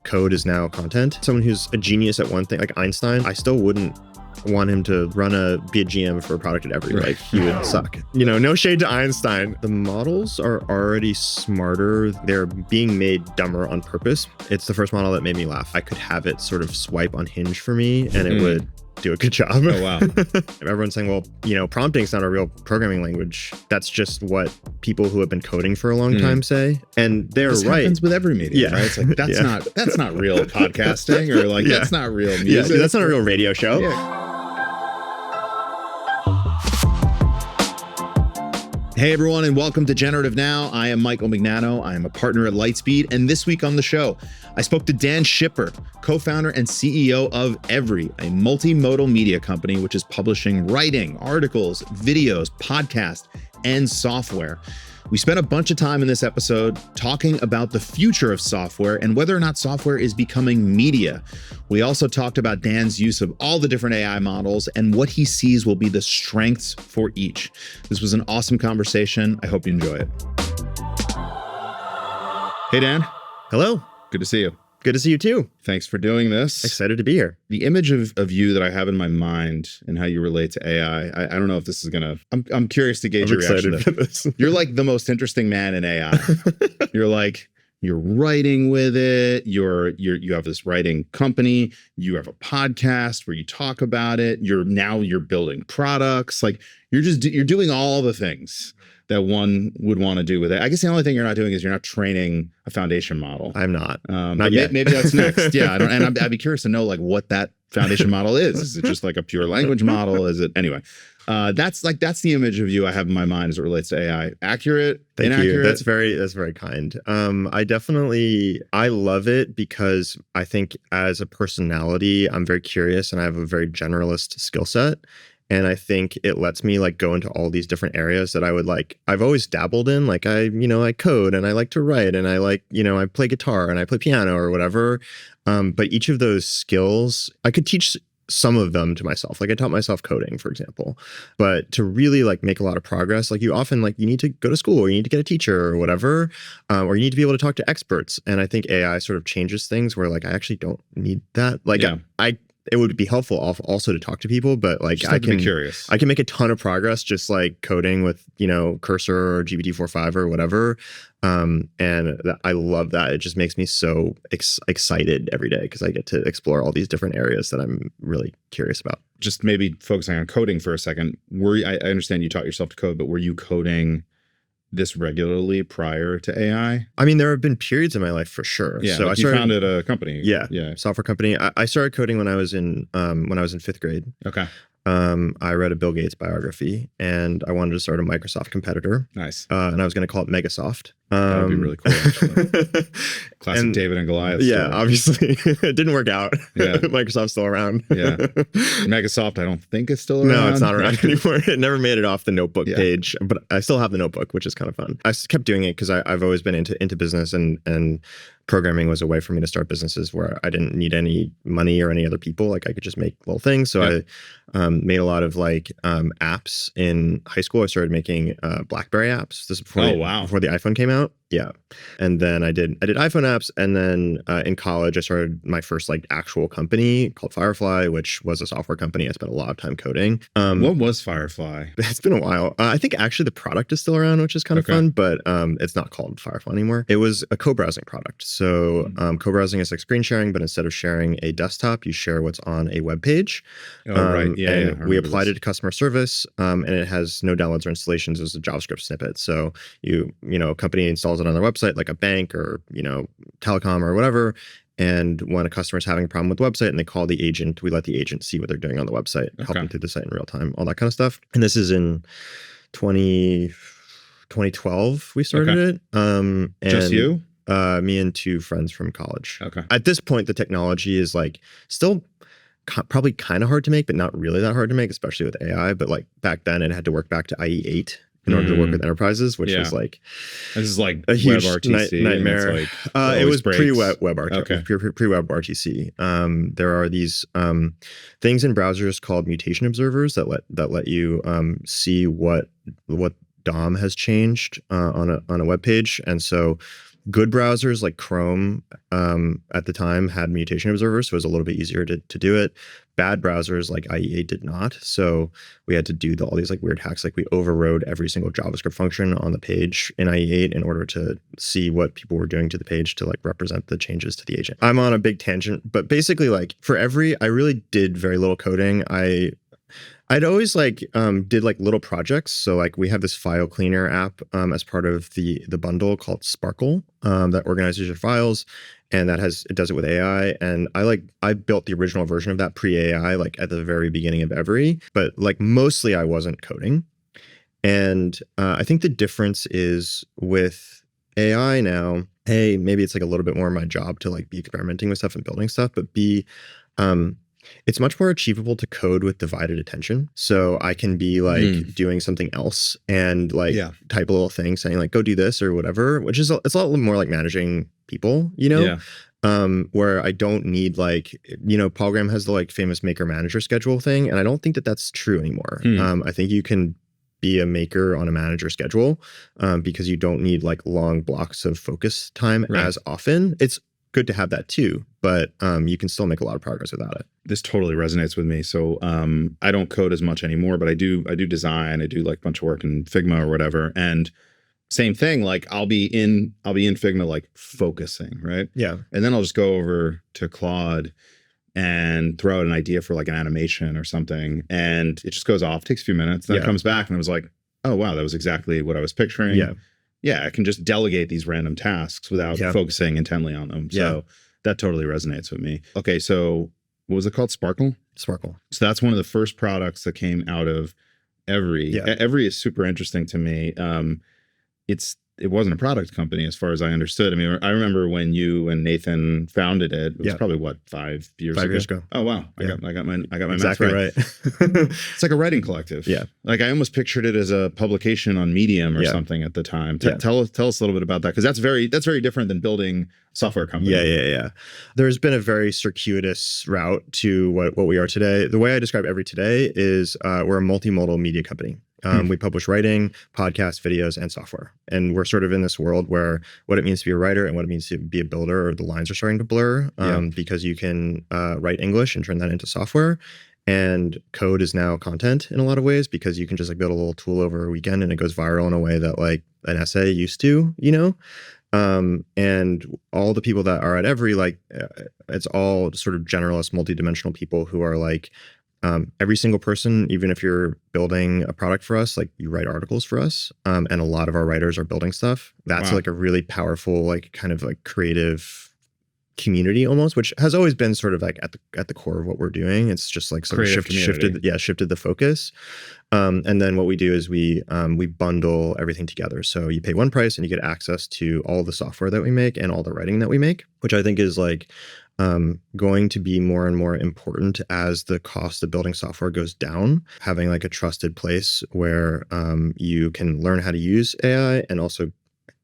code is now content. Someone who's a genius at one thing, like Einstein, I still wouldn't want him to be a GM for a product at every, like he would suck. No shade to Einstein. The models are already smarter. They're being made dumber on purpose. It's the first model that made me laugh. I could have it sort of swipe on Hinge for me and it would do a good job. Oh, wow. Everyone's saying, well, prompting's not a real programming language. That's just what people who have been coding for a long time say. And they're this right. happens with every medium, right? It's like, that's not real podcasting, or like, that's not real music. Yeah, that's not a real radio show. Yeah. Hey everyone, and welcome to Generative Now. I am Michael Mignano. I am a partner at Lightspeed, and this week on the show, I spoke to Dan Schipper, co-founder and CEO of Every, a multimodal media company which is publishing writing, articles, videos, podcasts, and software. We spent a bunch of time in this episode talking about the future of software and whether or not software is becoming media. We also talked about Dan's use of all the different AI models and what he sees will be the strengths for each. This was an awesome conversation. I hope you enjoy it. Hey, Dan. Hello. Good to see you. Good to see you too. Thanks for doing this. Excited to be here. The image of you that I have in my mind and how you relate to AI, I don't know if this is gonna, I'm curious to gauge your reaction to this. You're like the most interesting man in AI. You're writing with it. You have this writing company. You have a podcast where you talk about it. You're building products. Like you're doing all the things that one would want to do with it. I guess the only thing you're not doing is you're not training a foundation model. I'm not. Not yet. Maybe that's next. Yeah. I'd be curious to know like what that foundation model is. Is it just like a pure language model? Is it anyway? That's the image of you I have in my mind as it relates to AI. Accurate? Thank inaccurate? you. That's very kind. I love it because I think as a personality, I'm very curious and I have a very generalist skill set. And I think it lets me like go into all these different areas that I've always dabbled in. Like I code and I like to write and I play guitar and I play piano or whatever. But each of those skills, I could teach some of them to myself. Like I taught myself coding, for example, but to really like make a lot of progress, like you often you need to go to school or you need to get a teacher or whatever, or you need to be able to talk to experts. And I think AI sort of changes things where like, I actually don't need that. It would be helpful also to talk to people, but like I can be curious. I can make a ton of progress just like coding with, Cursor or GPT-4.5 or whatever. I love that. It just makes me so excited every day because I get to explore all these different areas that I'm really curious about. Just maybe focusing on coding for a second. I understand you taught yourself to code, but were you coding this regularly prior to AI? I mean, there have been periods in my life for sure. Yeah, so you founded a company. Yeah, software company. I started coding when I was in fifth grade. Okay. I read a Bill Gates biography and I wanted to start a Microsoft competitor. Nice. And I was going to call it Megasoft. That would be really cool, actually. Classic David and Goliath. Yeah, obviously. It didn't work out. Yeah. Microsoft's still around. Yeah. Megasoft, I don't think is still around. No, it's not around anymore. It never made it off the notebook page, but I still have the notebook, which is kind of fun. I kept doing it because I've always been into business and programming was a way for me to start businesses where I didn't need any money or any other people. Like I could just make little things. So I made a lot of apps in high school. I started making BlackBerry apps. This is before the iPhone came out. Yeah. And then I did iPhone apps. And then in college, I started my first actual company called Firefly, which was a software company. I spent a lot of time coding. What was Firefly? It's been a while. I think actually the product is still around, which is kind of fun, but it's not called Firefly anymore. It was a co-browsing product. So co-browsing is like screen sharing, but instead of sharing a desktop, you share what's on a web page. Right. Yeah. We applied it to customer service, and it has no downloads or installations. It's a JavaScript snippet. So a company installs it on their website, like a bank or telecom or whatever. And when a customer is having a problem with the website and they call the agent, we let the agent see what they're doing on the website, help them through the site in real time, all that kind of stuff. And this is in 2012 we started it. And just you? Me and two friends from college. Okay. At this point, the technology is still probably kind of hard to make, but not really that hard to make, especially with AI. But back then, it had to work back to IE8 in order to work with enterprises, which was this is like a huge WebRTC nightmare. It was pre-WebRTC. Okay. Pre-WebRTC. There are these things in browsers called mutation observers that let you see what DOM has changed on a web page, and so Good browsers like Chrome at the time had mutation observers, so it was a little bit easier to do it. Bad browsers like IE8 did not, so we had to do all these like weird hacks. Like we overrode every single JavaScript function on the page in IE8 in order to see what people were doing to the page to like represent the changes to the agent. I'm on a big tangent, but basically like I really did very little coding. I'd always like did like little projects. So like we have this file cleaner app as part of the bundle called Sparkle that organizes your files, and it does it with AI. And I built the original version of that pre-AI like at the very beginning of Every, but like mostly I wasn't coding. And I think the difference is with AI now, A, maybe it's like a little bit more my job to like be experimenting with stuff and building stuff, but B, it's much more achievable to code with divided attention. So I can be like doing something else and like type a little thing saying like, go do this or whatever, which is, it's a lot more like managing people, you know? Where I don't need like, you know, Paul Graham has the like famous maker manager schedule thing. And I don't think that that's true anymore. I think you can be a maker on a manager schedule because you don't need like long blocks of focus time as often. It's good to have that too, but you can still make a lot of progress without it. This totally resonates with me. So I don't code as much anymore, but I do design. I do like a bunch of work in Figma or whatever. And same thing, like I'll be in Figma like focusing, right? Yeah. And then I'll just go over to Claude and throw out an idea for like an animation or something. And it just goes off, takes a few minutes, then it comes back and I was like, oh wow, that was exactly what I was picturing. Yeah, I can just delegate these random tasks without focusing intently on them. So that totally resonates with me. Okay, so what was it called? Sparkle? Sparkle. So that's one of the first products that came out of Every. Yeah. Every is super interesting to me. It wasn't a product company as far as I understood. I mean, I remember when you and Nathan founded it. It was probably what, 5 years ago? 5 years ago. Oh wow, I got my exactly math right. It's like a writing collective. Yeah, like I almost pictured it as a publication on Medium or something at the time. Tell us a little bit about that, because that's very different than building a software company. Yeah. There's been a very circuitous route to what we are today. The way I describe Every today is we're a multimodal media company. We publish writing, podcasts, videos, and software. And we're sort of in this world where what it means to be a writer and what it means to be a builder, or the lines are starting to blur because you can write English and turn that into software. And code is now content in a lot of ways because you can just like build a little tool over a weekend and it goes viral in a way that like an essay used to, you know? And all the people that are at Every, like it's all sort of generalist, multidimensional people who are like, every single person, even if you're building a product for us, like you write articles for us, and a lot of our writers are building stuff. That's like a really powerful, like kind of like creative community almost, which has always been sort of like at the core of what we're doing. It's just like sort of shifted the focus. And then what we do is we bundle everything together. So you pay one price and you get access to all the software that we make and all the writing that we make, which I think is like going to be more and more important as the cost of building software goes down. Having like a trusted place where you can learn how to use AI and also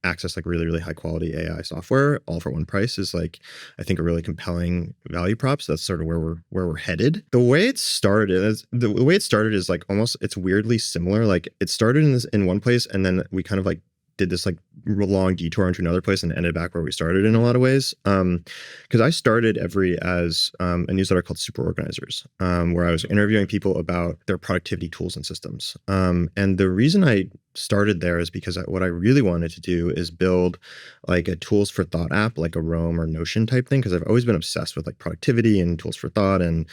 access like really, really high quality AI software all for one price is like, I think, a really compelling value prop. So that's sort of where we're headed. The way it started is like almost, it's weirdly similar. Like it started in one place and then we kind of like did this like long detour into another place and ended back where we started in a lot of ways. Because I started Every as a newsletter called Super Organizers, where I was interviewing people about their productivity tools and systems. And the reason I started there is because what I really wanted to do is build like a tools for thought app, like a Roam or Notion type thing, because I've always been obsessed with like productivity and tools for thought and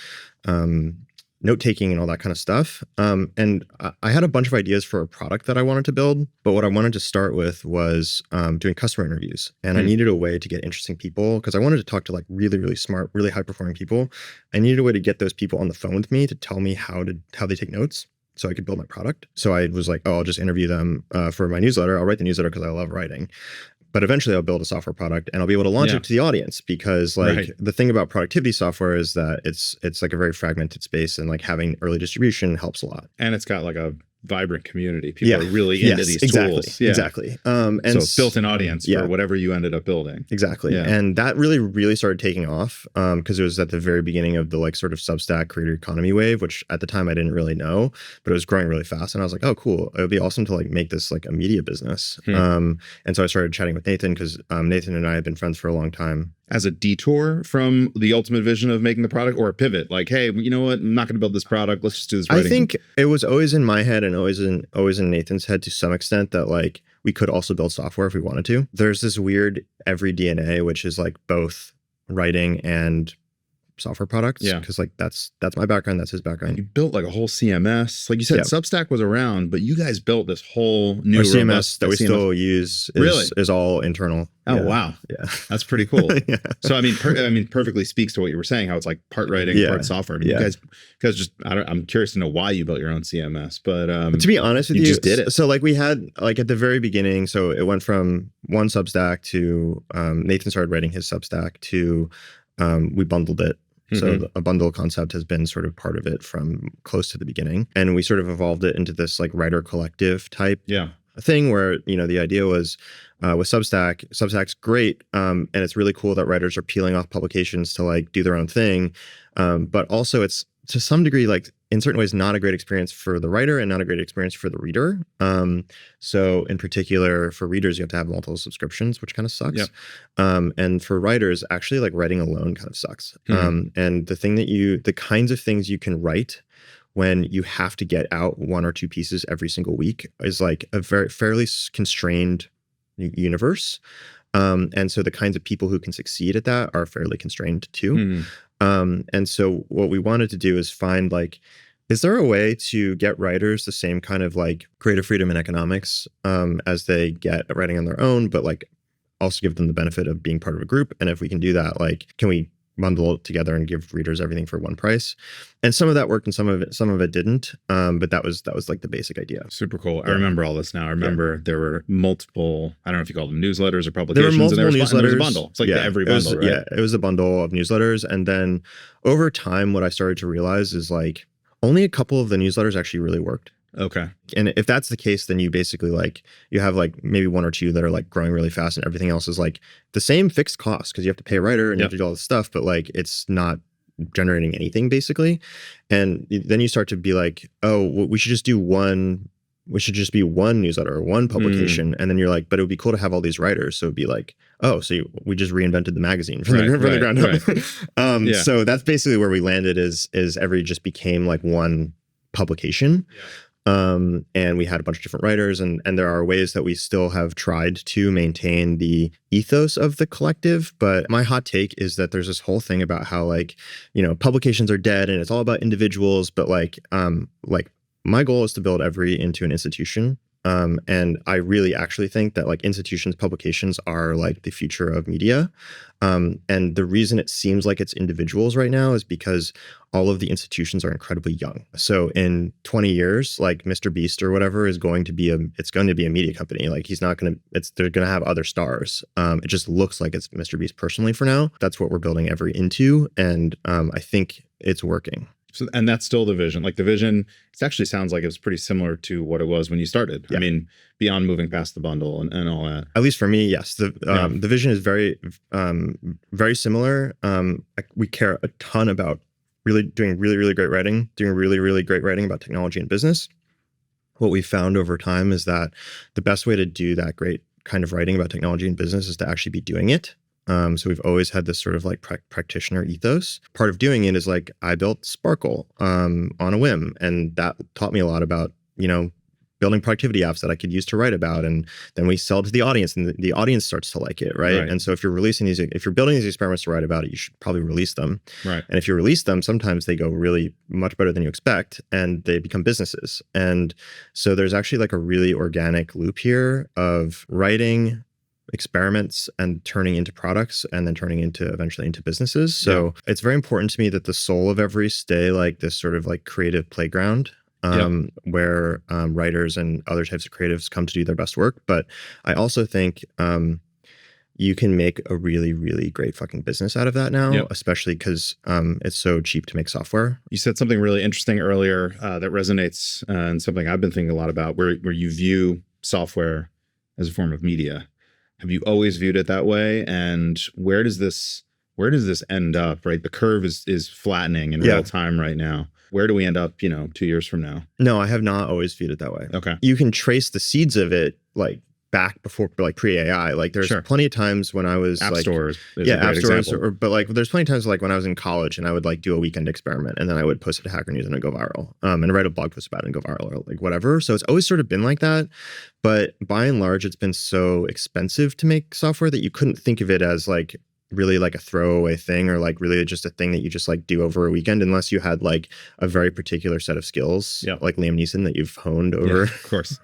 note-taking and all that kind of stuff. And I had a bunch of ideas for a product that I wanted to build, but what I wanted to start with was doing customer interviews. And I needed a way to get interesting people because I wanted to talk to like really, really smart, really high-performing people. I needed a way to get those people on the phone with me to tell me how they take notes so I could build my product. So I was like, I'll just interview them for my newsletter. I'll write the newsletter because I love writing. But eventually I'll build a software product and I'll be able to launch it to the audience because like the thing about productivity software is that it's like a very fragmented space and like having early distribution helps a lot. And it's got like a vibrant community. People are really into these tools. Yeah. Exactly. And so built an audience for whatever you ended up building. Exactly. Yeah. And that really started taking off because it was at the very beginning of the like sort of Substack creator economy wave, which at the time I didn't really know, but it was growing really fast. And I was like, oh, cool. It would be awesome to like make this like a media business. And so I started chatting with Nathan because Nathan and I had been friends for a long time. As a detour from the ultimate vision of making the product, or a pivot, like, hey, you know what? I'm not going to build this product. Let's just do this writing. I think it was always in my head and always in Nathan's head to some extent that like we could also build software if we wanted to. There's this weird every DNA, which is like both writing and software products. Yeah. Because like that's my background. That's his background. You built like a whole CMS. Like you said, Substack was around, but you guys built this whole new Our CMS that we still use is all internal. Oh, wow. Yeah. That's pretty cool. So, I mean, perfectly speaks to what you were saying, how it's like part writing, part software. I mean, you guys just, I'm curious to know why you built your own CMS, but to be honest with you, just did it. So like we had like at the very beginning, so it went from one Substack to Nathan started writing his Substack to we bundled it. So a bundle concept has been sort of part of it from close to the beginning. And we sort of evolved it into this like writer collective type thing where, you know, the idea was with Substack's great. And it's really cool that writers are peeling off publications to like do their own thing. But also it's to some degree, like in certain ways, not a great experience for the writer and not a great experience for the reader. So in particular for readers, you have to have multiple subscriptions, which kind of sucks. And for writers, actually like writing alone kind of sucks. And the kinds of things you can write when you have to get out one or two pieces every single week is like a fairly constrained universe. And so the kinds of people who can succeed at that are fairly constrained too. And so what we wanted to do is find like, is there a way to get writers the same kind of like creative freedom and economics as they get at writing on their own, but like also give them the benefit of being part of a group? And if we can do that, like, can we bundle it together and give readers everything for one price? And some of that worked and some of it didn't. But that was like the basic idea. Super cool. I remember all this now. I remember there were multiple, I don't know if you call them newsletters or publications. There were multiple newsletters. There was a bundle. It's like every bundle, right? Yeah, it was a bundle of newsletters. And then over time, what I started to realize is like only a couple of the newsletters actually really worked. Okay. And if that's the case, then you basically like, you have like maybe one or two that are like growing really fast and everything else is like the same fixed cost because you have to pay a writer and you have to do all this stuff, but like it's not generating anything basically. And then you start to be like, oh, well, we should just be one newsletter or one publication. And then you're like, but it would be cool to have all these writers. So it'd be like, oh, so we just reinvented the magazine from the ground up. So that's basically where we landed is Every just became like one publication. And we had a bunch of different writers and there are ways that we still have tried to maintain the ethos of the collective. But my hot take is that there's this whole thing about how like, you know, publications are dead and it's all about individuals. But like my goal is to build Every into an institution. And I really actually think that like institutions, publications are like the future of media. And the reason it seems like it's individuals right now is because all of the institutions are incredibly young. So in 20 years, like Mr. Beast or whatever is going to be a media company. Like they're going to have other stars. It just looks like it's Mr. Beast personally for now. That's what we're building Every into. And I think it's working. So, and that's still the vision. Like the vision, it actually sounds like it was pretty similar to what it was when you started. I mean, beyond moving past the bundle and all that. At least for me, yes. The vision is very, very similar. We care a ton about doing really great writing, about technology and business. What we found over time is that the best way to do that great kind of writing about technology and business is to actually be doing it. So we've always had this sort of like practitioner ethos. Part of doing it is like I built Sparkle on a whim, and that taught me a lot about, you know, building productivity apps that I could use to write about. And then we sell to the audience and the audience starts to like it, right? And so if you're building these experiments to write about it, you should probably release them. And if you release them, sometimes they go really much better than you expect and they become businesses. And so there's actually like a really organic loop here of writing experiments and turning into products and then turning into eventually into businesses. So it's very important to me that the soul of Every stay like this sort of like creative playground where writers and other types of creatives come to do their best work. But I also think, you can make a really, really great fucking business out of that now, Yep. especially because it's so cheap to make software. You said something really interesting earlier that resonates and something I've been thinking a lot about, where you view software as a form of media. Have you always viewed it that way? And where does this end up, right? The curve is flattening in real time right now. Where do we end up, 2 years from now? No, I have not always viewed it that way. Okay. You can trace the seeds of it like back before, like pre-AI. Like there's plenty of times when I was App like stores is a great app stores, example. but like there's plenty of times like when I was in college and I would like do a weekend experiment and then I would post it to Hacker News and it'd go viral, and write a blog post about it and go viral or like whatever. So it's always sort of been like that. But by and large, it's been so expensive to make software that you couldn't think of it as like really like a throwaway thing or like really just a thing that you just like do over a weekend, unless you had like a very particular set of skills, like Liam Neeson, that you've honed over, of course,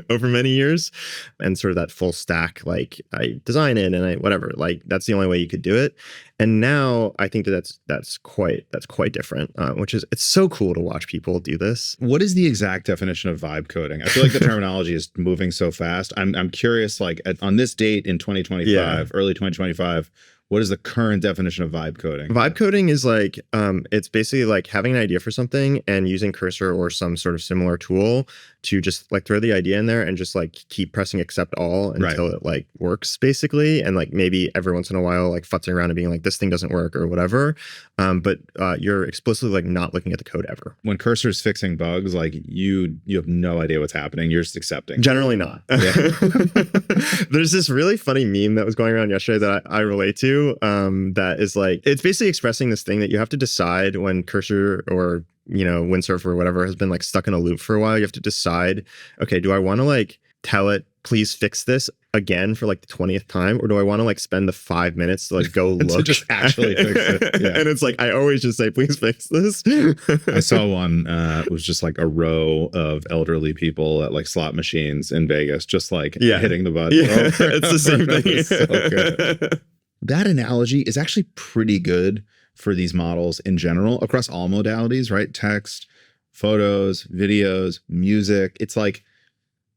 over many years, and sort of that full stack, like I design it and I whatever, like that's the only way you could do it. And now I think that's quite different, which is, it's so cool to watch people do this. What is the exact definition of vibe coding? I feel like the terminology is moving so fast. I'm curious, like on this date in 2025, early 2025, what is the current definition of vibe coding? Vibe coding is like, it's basically like having an idea for something and using Cursor or some sort of similar tool to just like throw the idea in there and just like keep pressing accept all until it like works basically. And like maybe every once in a while, like futzing around and being like, this thing doesn't work or whatever. But you're explicitly like not looking at the code ever. When Cursor's fixing bugs, like you have no idea what's happening. You're just accepting. Generally not. There's this really funny meme that was going around yesterday that I relate to, that is like, it's basically expressing this thing that you have to decide when Cursor or Windsurf or whatever has been like stuck in a loop for a while. You have to decide, okay, do I want to like tell it, please fix this again for like the 20th time? Or do I want to like spend the 5 minutes to like go look to just actually fix it? Yeah. And it's like, I always just say, please fix this. I saw one, it was just like a row of elderly people at like slot machines in Vegas, just like hitting the button. Yeah, it's the same thing. So good. That analogy is actually pretty good for these models in general across all modalities, right? Text, photos, videos, music. It's like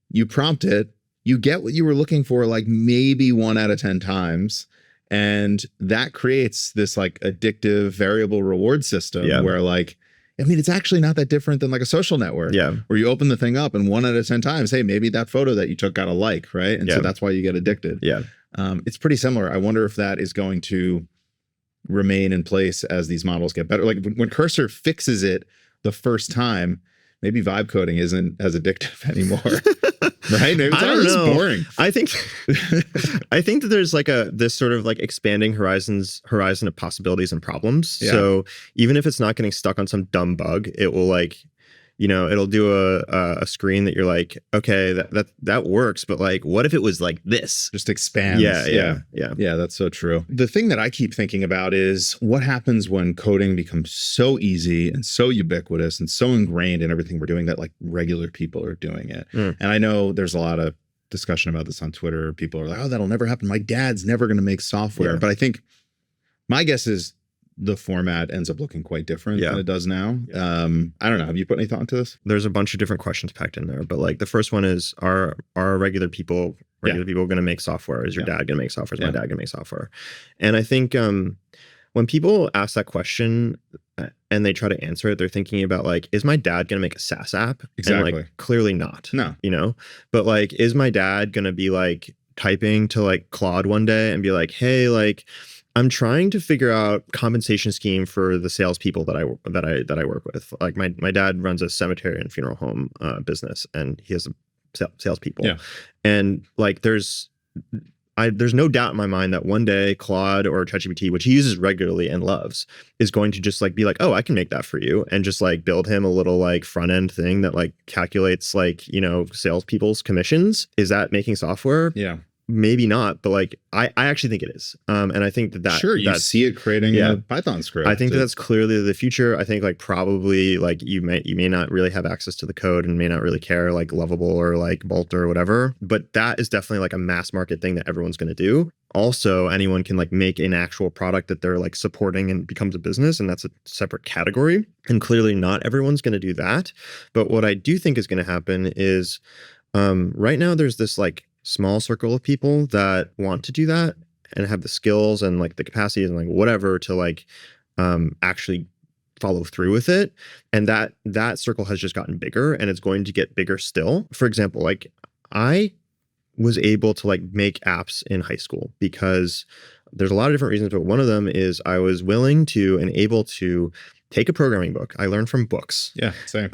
you prompt it, you get what you were looking for like maybe 1 out of 10 times. And that creates this like addictive variable reward system where like, I mean, it's actually not that different than like a social network where you open the thing up and 1 out of 10 times, hey, maybe that photo that you took got a like, right? And so that's why you get addicted. It's pretty similar. I wonder if that is going to remain in place as these models get better. Like when Cursor fixes it the first time, maybe vibe coding isn't as addictive anymore. Right? Maybe it's just boring. I think that there's like this sort of like expanding horizon of possibilities and problems. So even if it's not getting stuck on some dumb bug, it will like, it'll do a screen that you're like, okay, that works, but like, what if it was like this? Just expands. Yeah, that's so true. The thing that I keep thinking about is what happens when coding becomes so easy and so ubiquitous and so ingrained in everything we're doing that like regular people are doing it. And I know there's a lot of discussion about this on Twitter. People are like, oh, that'll never happen. My dad's never going to make software. But I think my guess is the format ends up looking quite different than it does now. I don't know. Have you put any thought into this? There's a bunch of different questions packed in there, but like the first one is, are regular people going to make software? Is your dad going to make software? Is my dad going to make software? And I think when people ask that question and they try to answer it, they're thinking about like, is my dad going to make a SaaS app? Exactly. And like, clearly not. No. But like, is my dad going to be like typing to like Claude one day and be like, hey, like, I'm trying to figure out compensation scheme for the salespeople that I work with. Like my dad runs a cemetery and funeral home business, and he has salespeople. And like there's no doubt in my mind that one day Claude or ChatGPT, which he uses regularly and loves, is going to just like be like, oh, I can make that for you, and just like build him a little like front end thing that like calculates like salespeople's commissions. Is that making software? Yeah. Maybe not, but like I actually think it is, and I think that sure you see it creating a Python script. I think that's clearly the future. I think like probably like you may not really have access to the code and may not really care, like Lovable or like Bolt or whatever, but that is definitely like a mass market thing that everyone's going to do. Also, anyone can like make an actual product that they're like supporting and becomes a business, and that's a separate category. And clearly not everyone's going to do that. But what I do think is going to happen is right now there's this like small circle of people that want to do that and have the skills and like the capacities and like whatever to like actually follow through with it. And that circle has just gotten bigger, and it's going to get bigger still. For example, like I was able to like make apps in high school because there's a lot of different reasons, but one of them is I was willing to and able to take a programming book. I learned from books. Yeah, same.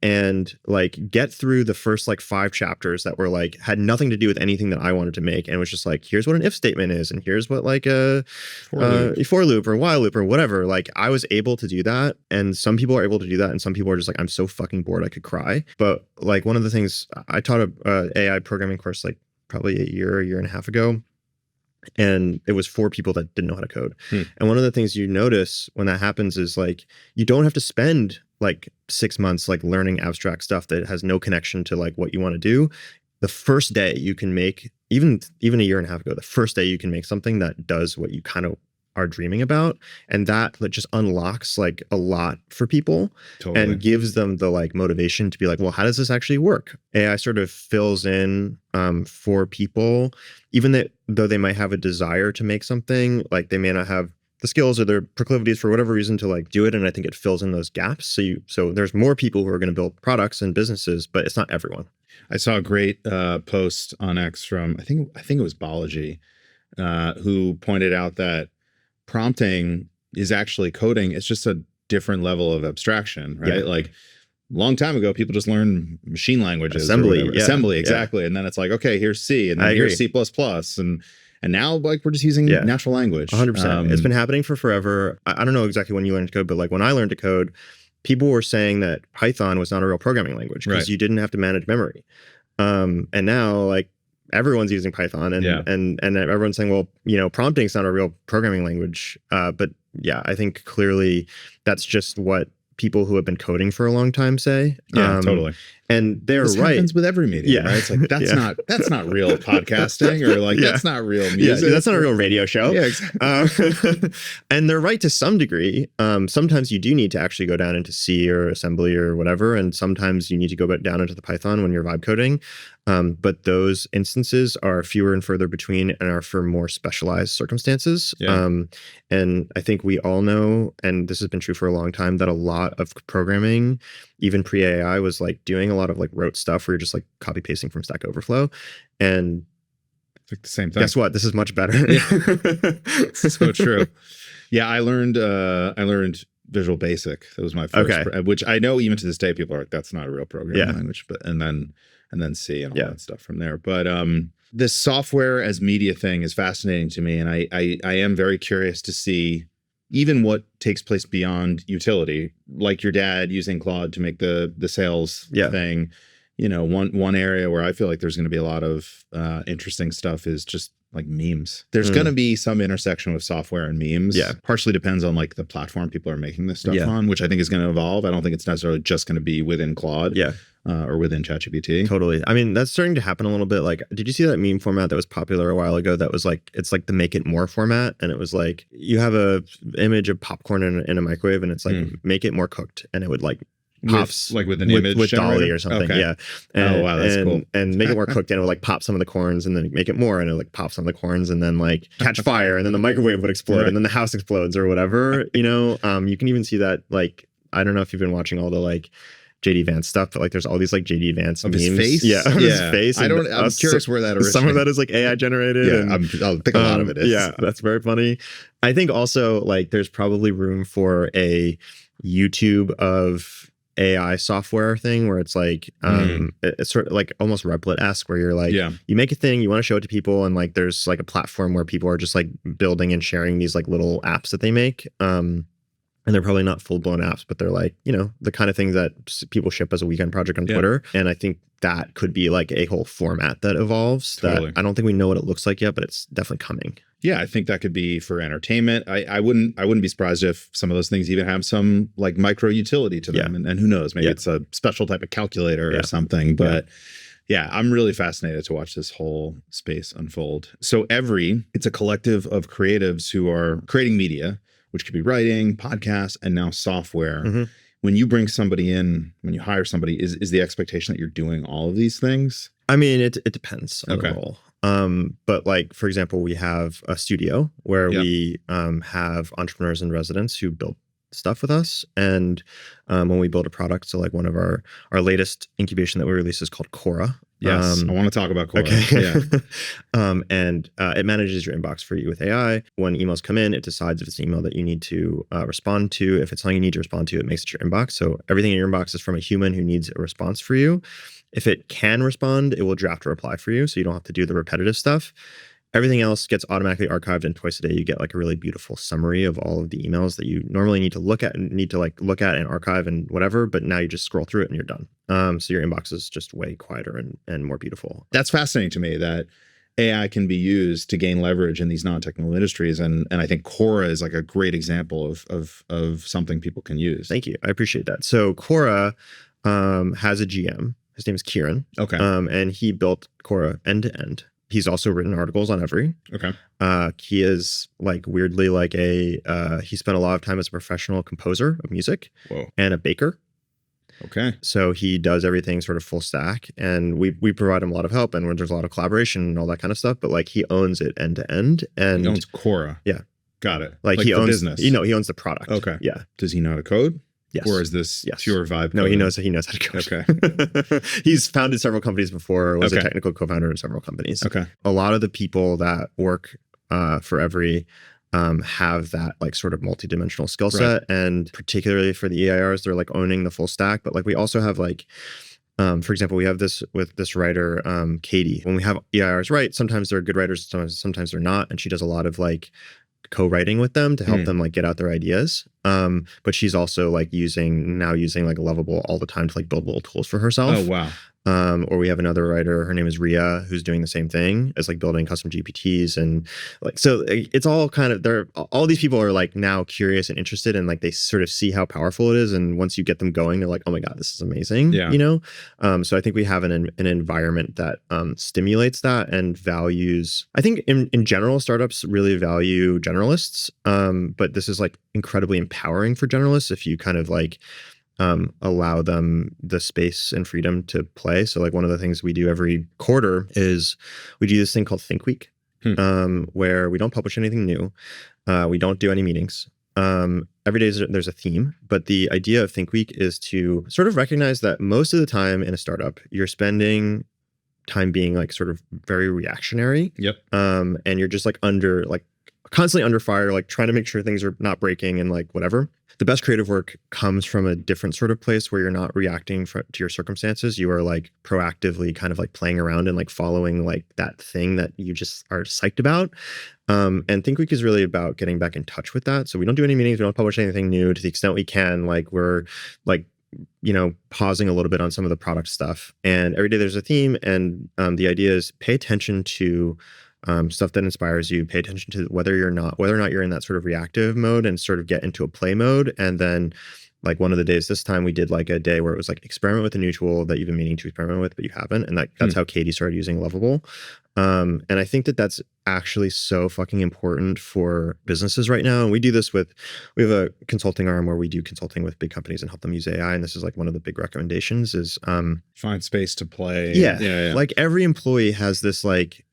And like get through the first like 5 chapters that were like had nothing to do with anything that I wanted to make, and it was just like, here's what an if statement is, and here's what like a for loop or while loop or whatever. Like I was able to do that, and some people are able to do that, and some people are just like, I'm so fucking bored I could cry. But like one of the things I taught a AI programming course like probably a year and a half ago. And it was for people that didn't know how to code. And one of the things you notice when that happens is like, you don't have to spend like 6 months like learning abstract stuff that has no connection to like what you want to do. The first day you can make, even a year and a half ago, the first day you can make something that does what you kind of are dreaming about, and that just unlocks like a lot for people. Totally. And gives them the like motivation to be like, well, how does this actually work? AI sort of fills in for people, even though they might have a desire to make something, like they may not have the skills or their proclivities for whatever reason to like do it. And I think it fills in those gaps. So there's more people who are going to build products and businesses, but it's not everyone. I saw a great post on X from I think it was Balaji, who pointed out that prompting is actually coding. It's just a different level of abstraction, right? Yeah. Like a long time ago, people just learned machine languages. Assembly. Yeah. Assembly, exactly. Yeah. And then it's like, okay, here's C, and then here's C++. And now like we're just using natural language. 100%. It's been happening for forever. I don't know exactly when you learned to code, but like when I learned to code, people were saying that Python was not a real programming language because you didn't have to manage memory. And now like everyone's using Python and everyone's saying, well, you know, prompting is not a real programming language. But yeah, I think clearly that's just what people who have been coding for a long time say. Yeah, totally. And they're this right. happens with every medium, right? It's like, that's not real podcasting, or like, that's not real music. Yeah, that's not a real radio show. Yeah, exactly. And they're right to some degree. Sometimes you do need to actually go down into C or assembly or whatever. And sometimes you need to go down into the Python when you're vibe coding. But those instances are fewer and further between and are for more specialized circumstances. Yeah. And I think we all know, and this has been true for a long time, that a lot of programming, even pre-AI, was like doing a lot of like rote stuff where you're just like copy pasting from Stack Overflow. And it's like the same thing. Guess what? This is much better. So true. Yeah, I learned Visual Basic. That was my first, which I know even to this day people are like, that's not a real programming language. But and then C and all that stuff from there. But this software as media thing is fascinating to me, and I am very curious to see even what takes place beyond utility, like your dad using Claude to make the sales thing. You know, one area where I feel like there's going to be a lot of interesting stuff is just like memes. There's going to be some intersection with software and memes. Yeah. Partially depends on like the platform people are making this stuff on, which I think is going to evolve. I don't think it's necessarily just going to be within Claude. Yeah. Or within ChatGPT. Totally. I mean, that's starting to happen a little bit. Like, did you see that meme format that was popular a while ago that was like, it's like the Make It More format? And it was like, you have a image of popcorn in a microwave and it's like, make it more cooked. And it would like pops with an image with Dolly or something. Okay. Yeah. And, oh, wow. That's cool. And make it more cooked and it would like pop some of the corns and then make it more and it would like pop some of the corns and then like catch fire and then the microwave would explode and then the house explodes or whatever, you know? You can even see that, like, I don't know if you've been watching all the like JD Vance stuff, but like there's all these like JD Vance memes. His face? His face. I'm curious where that originated. Some of that is like AI generated. Yeah, I think a lot of it is. Yeah, that's very funny. I think also like there's probably room for a YouTube of AI software thing where it's like it's sort of like almost Replit-esque where you're like you make a thing, you want to show it to people, and like there's like a platform where people are just like building and sharing these like little apps that they make. And they're probably not full-blown apps, but they're like, you know, the kind of things that people ship as a weekend project on Twitter. And I think that could be like a whole format that evolves. Totally. That I don't think we know what it looks like yet, but it's definitely coming. Yeah, I think that could be for entertainment. I wouldn't be surprised if some of those things even have some like micro utility to them. And who knows, maybe it's a special type of calculator or something. But yeah, I'm really fascinated to watch this whole space unfold. So it's a collective of creatives who are creating media, which could be writing, podcasts, and now software. When you bring somebody in, when you hire somebody, is the expectation that you're doing all of these things? I mean, it depends on the Okay. role. But like, for example, we have a studio where Yep. we have entrepreneurs and residents who build stuff with us. And when we build a product, so like one of our latest incubation that we released is called Cora. Yes, I want to talk about Cora. Okay. Yeah. And it manages your inbox for you with AI. When emails come in, it decides if it's an email that you need to respond to. If it's something you need to respond to, it makes it your inbox. So everything in your inbox is from a human who needs a response for you. If it can respond, it will draft a reply for you, so you don't have to do the repetitive stuff. Everything else gets automatically archived, and twice a day you get like a really beautiful summary of all of the emails that you normally need to look at and archive and whatever, but now you just scroll through it and you're done. So your inbox is just way quieter and more beautiful. That's fascinating to me that AI can be used to gain leverage in these non-technical industries. And I think Cora is like a great example of something people can use. Thank you. I appreciate that. So Cora has a GM. His name is Kieran. Okay. And he built Cora end to end. He's also written articles on Every. Okay. He is like weirdly like he spent a lot of time as a professional composer of music. Whoa. And a baker. Okay. So he does everything sort of full stack, and we provide him a lot of help, and there's a lot of collaboration and all that kind of stuff, but like he owns it end to end. And he owns Cora. Yeah. Got it. Like he owns business. He owns the product. Okay. Yeah. Does he know how to code? Yes. Or is this pure vibe? No, coding? he knows how to code. Okay. He's founded several companies before, was a technical co-founder in several companies. Okay. A lot of the people that work for Every have that like sort of multi-dimensional skill set. Right. And particularly for the EIRs, they're like owning the full stack. But like we also have like, for example, we have this with this writer, Katie. When we have EIRs write, sometimes they're good writers, sometimes they're not. And she does a lot of like co-writing with them to help them like get out their ideas. But she's also like using like Lovable all the time to like build little tools for herself. Oh, wow. Or we have another writer, her name is Ria, who's doing the same thing as like building custom GPTs. And like, so it's all kind of, all these people are like now curious and interested, and like they sort of see how powerful it is. And once you get them going, they're like, oh my God, this is amazing. Yeah. So I think we have an environment that stimulates that and values, I think in general, startups really value generalists. But this is like incredibly empowering for generalists if you kind of like, allow them the space and freedom to play. So like one of the things we do every quarter is we do this thing called Think Week, where we don't publish anything new. We don't do any meetings. Every day there's a theme, but the idea of Think Week is to sort of recognize that most of the time in a startup, you're spending time being like sort of very reactionary. Yep. And you're just like constantly under fire, like trying to make sure things are not breaking and like whatever. The best creative work comes from a different sort of place where you're not reacting to your circumstances. You are like proactively kind of like playing around and like following like that thing that you just are psyched about. And Think Week is really about getting back in touch with that. So we don't do any meetings. We don't publish anything new. To the extent we can, like we're like, pausing a little bit on some of the product stuff. And every day there's a theme. And the idea is pay attention to stuff that inspires you, pay attention to whether or not you're in that sort of reactive mode, and sort of get into a play mode. And then like one of the days this time we did like a day where it was like experiment with a new tool that you've been meaning to experiment with, but you haven't. And that's how Katie started using Lovable. And I think that that's actually so fucking important for businesses right now. And we do this we have a consulting arm where we do consulting with big companies and help them use AI. And this is like one of the big recommendations is find space to play. Yeah. Like every employee has this like,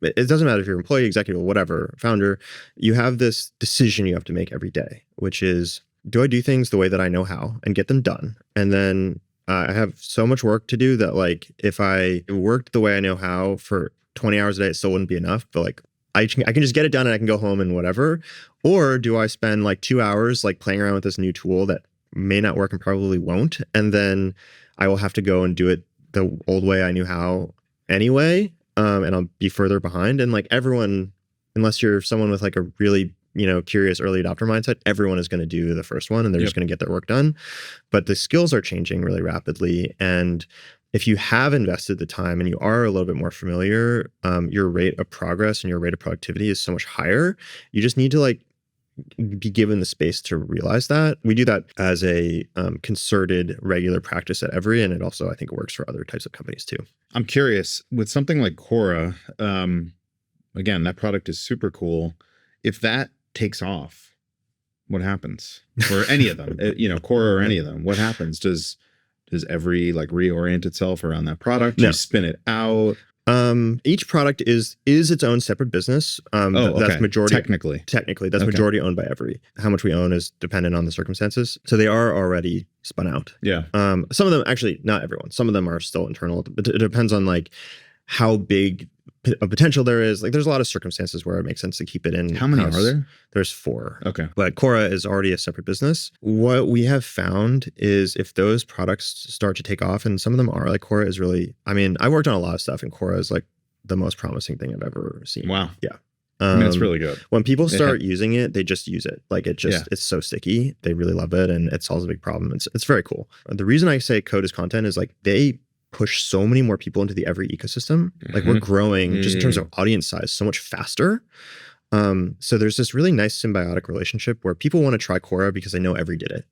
it doesn't matter if you're an employee, executive, whatever, founder, you have this decision you have to make every day, which is, do I do things the way that I know how and get them done? And then I have so much work to do that like if I worked the way I know how for 20 hours a day, it still wouldn't be enough. But like I can just get it done and I can go home and whatever. Or do I spend like 2 hours like playing around with this new tool that may not work and probably won't, and then I will have to go and do it the old way I knew how anyway. And I'll be further behind. And like everyone, unless you're someone with like a really, curious early adopter mindset, everyone is going to do the first one and they're just going to get their work done. But the skills are changing really rapidly. And if you have invested the time and you are a little bit more familiar, your rate of progress and your rate of productivity is so much higher. You just need to like be given the space to realize that. We do that as a concerted regular practice at Every, and it also I think works for other types of companies too. I'm curious with something like Cora, again, that product is super cool. If that takes off, what happens? Or any of them, Cora or any of them, what happens? Does every like reorient itself around that product? No. You spin it out? Each product is its own separate business. That's majority technically that's majority owned by Every. How much we own is dependent on the circumstances. So they are already spun out. Yeah. Some of them, actually, not everyone. Some of them are still internal. But it depends on like how big a potential there is. Like there's a lot of circumstances where it makes sense to keep it in. How many are there? There's 4. Okay. But Cora is already a separate business. What we have found is if those products start to take off, and some of them are, like Cora is really, I mean, I worked on a lot of stuff and Cora is like the most promising thing I've ever seen. Wow. Yeah. I mean, it's really good. When people start using it, they just use it. Like it's so sticky. They really love it and it solves a big problem. It's very cool. The reason I say code is content is like they push so many more people into the Every ecosystem. Like we're growing just in terms of audience size so much faster. So there's this really nice symbiotic relationship where people want to try Cora because they know Every did it.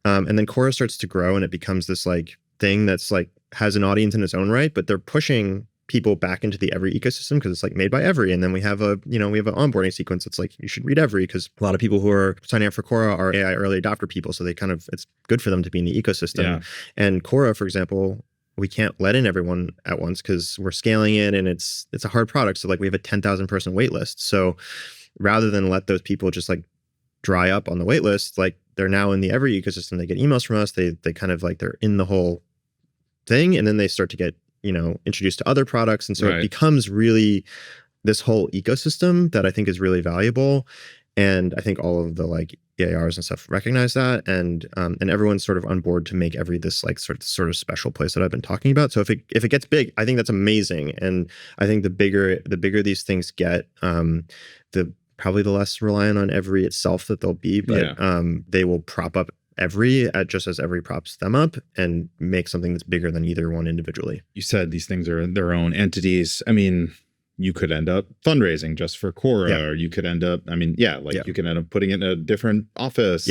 And then Cora starts to grow and it becomes this like thing that's like has an audience in its own right, but they're pushing people back into the Every ecosystem because it's like made by Every. And then we have an onboarding sequence that's like, you should read Every because a lot of people who are signing up for Cora are AI early adopter people. So they it's good for them to be in the ecosystem. Yeah. And Cora, for example, we can't let in everyone at once because we're scaling it and it's a hard product. So like we have a 10,000 person wait list. So rather than let those people just like dry up on the wait list, like they're now in the Every ecosystem. They get emails from us. They kind of like they're in the whole thing, and then they start to get introduced to other products. And so it becomes really this whole ecosystem that I think is really valuable. And I think all of the like EARs and stuff recognize that, and everyone's sort of on board to make Every this like sort of special place that I've been talking about. So if it gets big, I think that's amazing. And I think the bigger these things get, probably the less reliant on Every itself that they'll be. But they will prop up Every just as Every props them up and make something that's bigger than either one individually. You said these things are their own entities. I mean, you could end up fundraising just for Cora, or you could end up, you could end up putting it in a different office.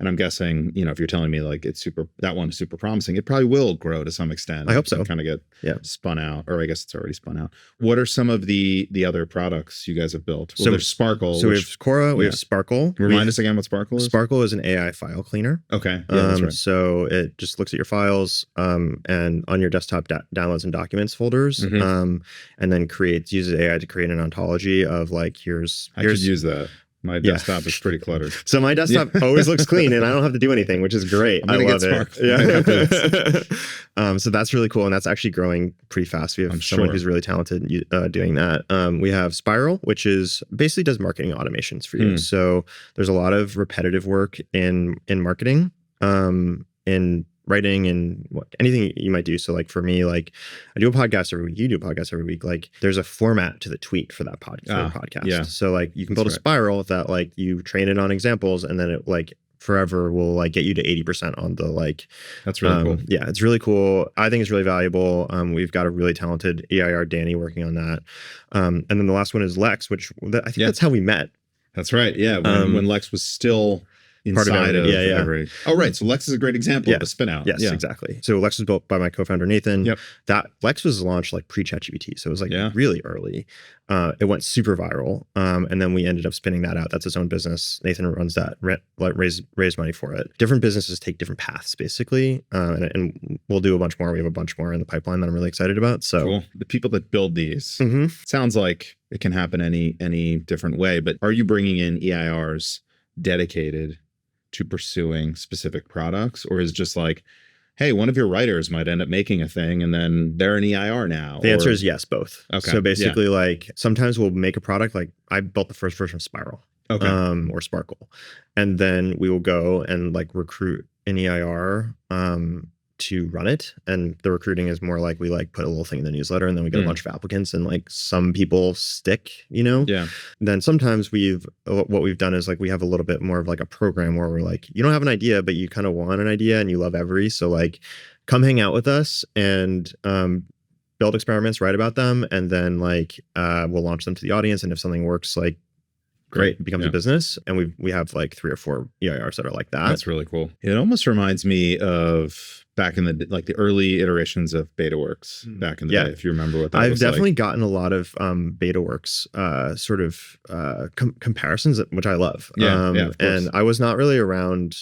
And I'm guessing, if you're telling me like that one is super promising, it probably will grow to some extent. I hope so. Kind of get spun out, or I guess it's already spun out. What are some of the other products you guys have built? Well, there's Sparkle. So we have Cora, we have Sparkle. Remind us again what Sparkle is. Sparkle is an AI file cleaner. Okay. Yeah, that's right. So it just looks at your files and on your desktop downloads and documents folders, and then uses AI to create an ontology of like I could use that. My desktop is pretty cluttered. So my desktop always looks clean and I don't have to do anything, which is great. I love it. Yeah. So that's really cool. And that's actually growing pretty fast. We have someone who's really talented doing that. We have Spiral, which basically does marketing automations for you. So there's a lot of repetitive work in marketing, in writing and anything you might do. So like for me, like I do a podcast every week, you do a podcast every week. Like there's a format to the tweet for that podcast. Yeah. So like you can build a spiral that like you train it on examples and then it like forever will like get you to 80% on the like. That's really cool. Yeah, it's really cool. I think it's really valuable. We've got a really talented EIR Danny working on that. And then the last one is Lex, which I think that's how we met. That's right. Yeah. When Lex was still inside of Every. Oh, right. So Lex is a great example of a spin out. Yes, exactly. So Lex was built by my co-founder, Nathan. Yep. That Lex was launched like pre-ChatGPT. So it was like really early. It went super viral. And then we ended up spinning that out. That's his own business. Nathan runs that, raised money for it. Different businesses take different paths, basically. And we'll do a bunch more. We have a bunch more in the pipeline that I'm really excited about. So cool. The people that build these, sounds like it can happen any different way. But are you bringing in EIRs dedicated to pursuing specific products, or is it just like, hey, one of your writers might end up making a thing and then they're an EIR now? The answer is yes, both. Okay. So basically like sometimes we'll make a product, like I built the first version of Spiral or Sparkle. And then we will go and like recruit an EIR to run it. And the recruiting is more like we like put a little thing in the newsletter and then we get a bunch of applicants and like some people stick, Yeah. Then sometimes what we've done is like we have a little bit more of like a program where we're like, you don't have an idea, but you kind of want an idea and you love Every. So like come hang out with us and build experiments, write about them, and then like we'll launch them to the audience. And if something works, like great, it becomes a business. And we have like 3 or 4 EIRs that are like that. That's really cool. It almost reminds me of back in the early iterations of BetaWorks back in the day, if you remember what that was. I've definitely gotten a lot of BetaWorks sort of comparisons, which I love. Of course. And I was not really around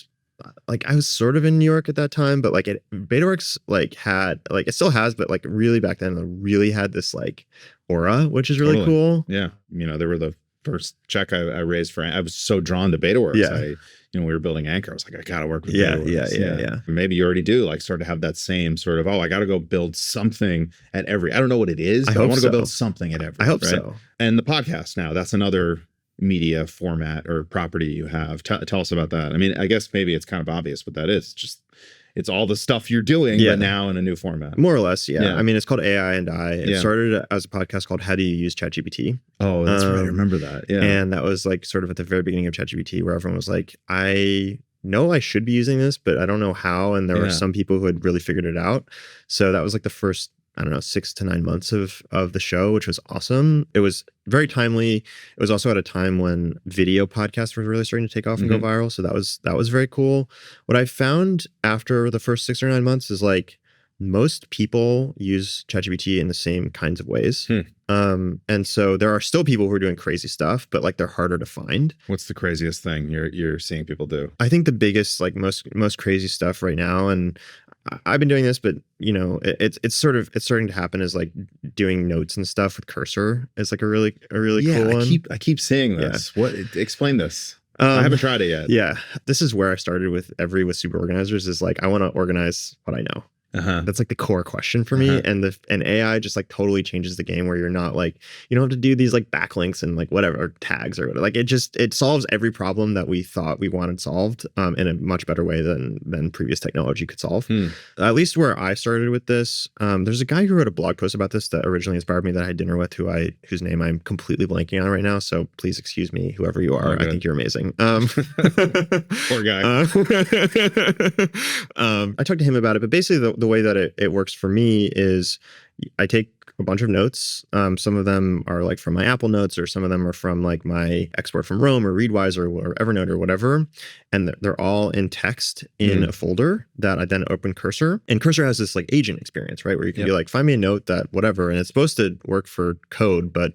like I was sort of in New York at that time, but like BetaWorks like had like it still has, but like really back then it really had this like aura, which is really cool. Yeah, they were the first check I raised for. I was so drawn to BetaWorks. Yeah. We were building Anchor. I was like, I gotta work with BetaWorks. Yeah. Maybe you already do like sort of have that same sort of, I gotta go build something at Every. I don't know what it is, but I want to go build something at Every. I hope so. And the podcast now, that's another media format or property you have. Tell us about that. I mean, I guess maybe it's kind of obvious what that is. It's all the stuff you're doing, but now in a new format. More or less, yeah. I mean, it's called AI&I. It started as a podcast called How Do You Use ChatGPT? Oh, that's right. I remember that. Yeah. And that was like sort of at the very beginning of ChatGPT where everyone was like, I know I should be using this, but I don't know how. And there were some people who had really figured it out. So that was like the first, I don't know, 6 to 9 months of the show, which was awesome. It was very timely. It was also at a time when video podcasts were really starting to take off and go viral. So that was very cool. What I found after the first 6 or 9 months is like most people use ChatGPT in the same kinds of ways. And so there are still people who are doing crazy stuff, but like they're harder to find. What's the craziest thing you're seeing people do? I think the biggest, like most crazy stuff right now, and I've been doing this, but it's starting to happen is like doing notes and stuff with cursor. It's like a really cool one. I keep seeing this. What? Explain this. I haven't tried it yet. Yeah, this is where I started with super organizers. Is like I want to organize what I know. That's like the core question for me. And AI just like totally changes the game where you're not like, you don't have to do these like backlinks and like whatever, or tags or whatever. Like it solves every problem that we thought we wanted solved in a much better way than previous technology could solve. At least where I started with this, there's a guy who wrote a blog post about this that originally inspired me that I had dinner with whose name I'm completely blanking on right now. So please excuse me, whoever you are. I think you're amazing. Poor guy. I talked to him about it, but basically the way that it works for me is I take a bunch of notes. Some of them are like from my Apple Notes, or some of them are from like my export from Roam or Readwise or Evernote or whatever. And they're all in text in a folder that I then open Cursor. And Cursor has this like agent experience, right? Where you can be like, find me a note that whatever. And it's supposed to work for code, but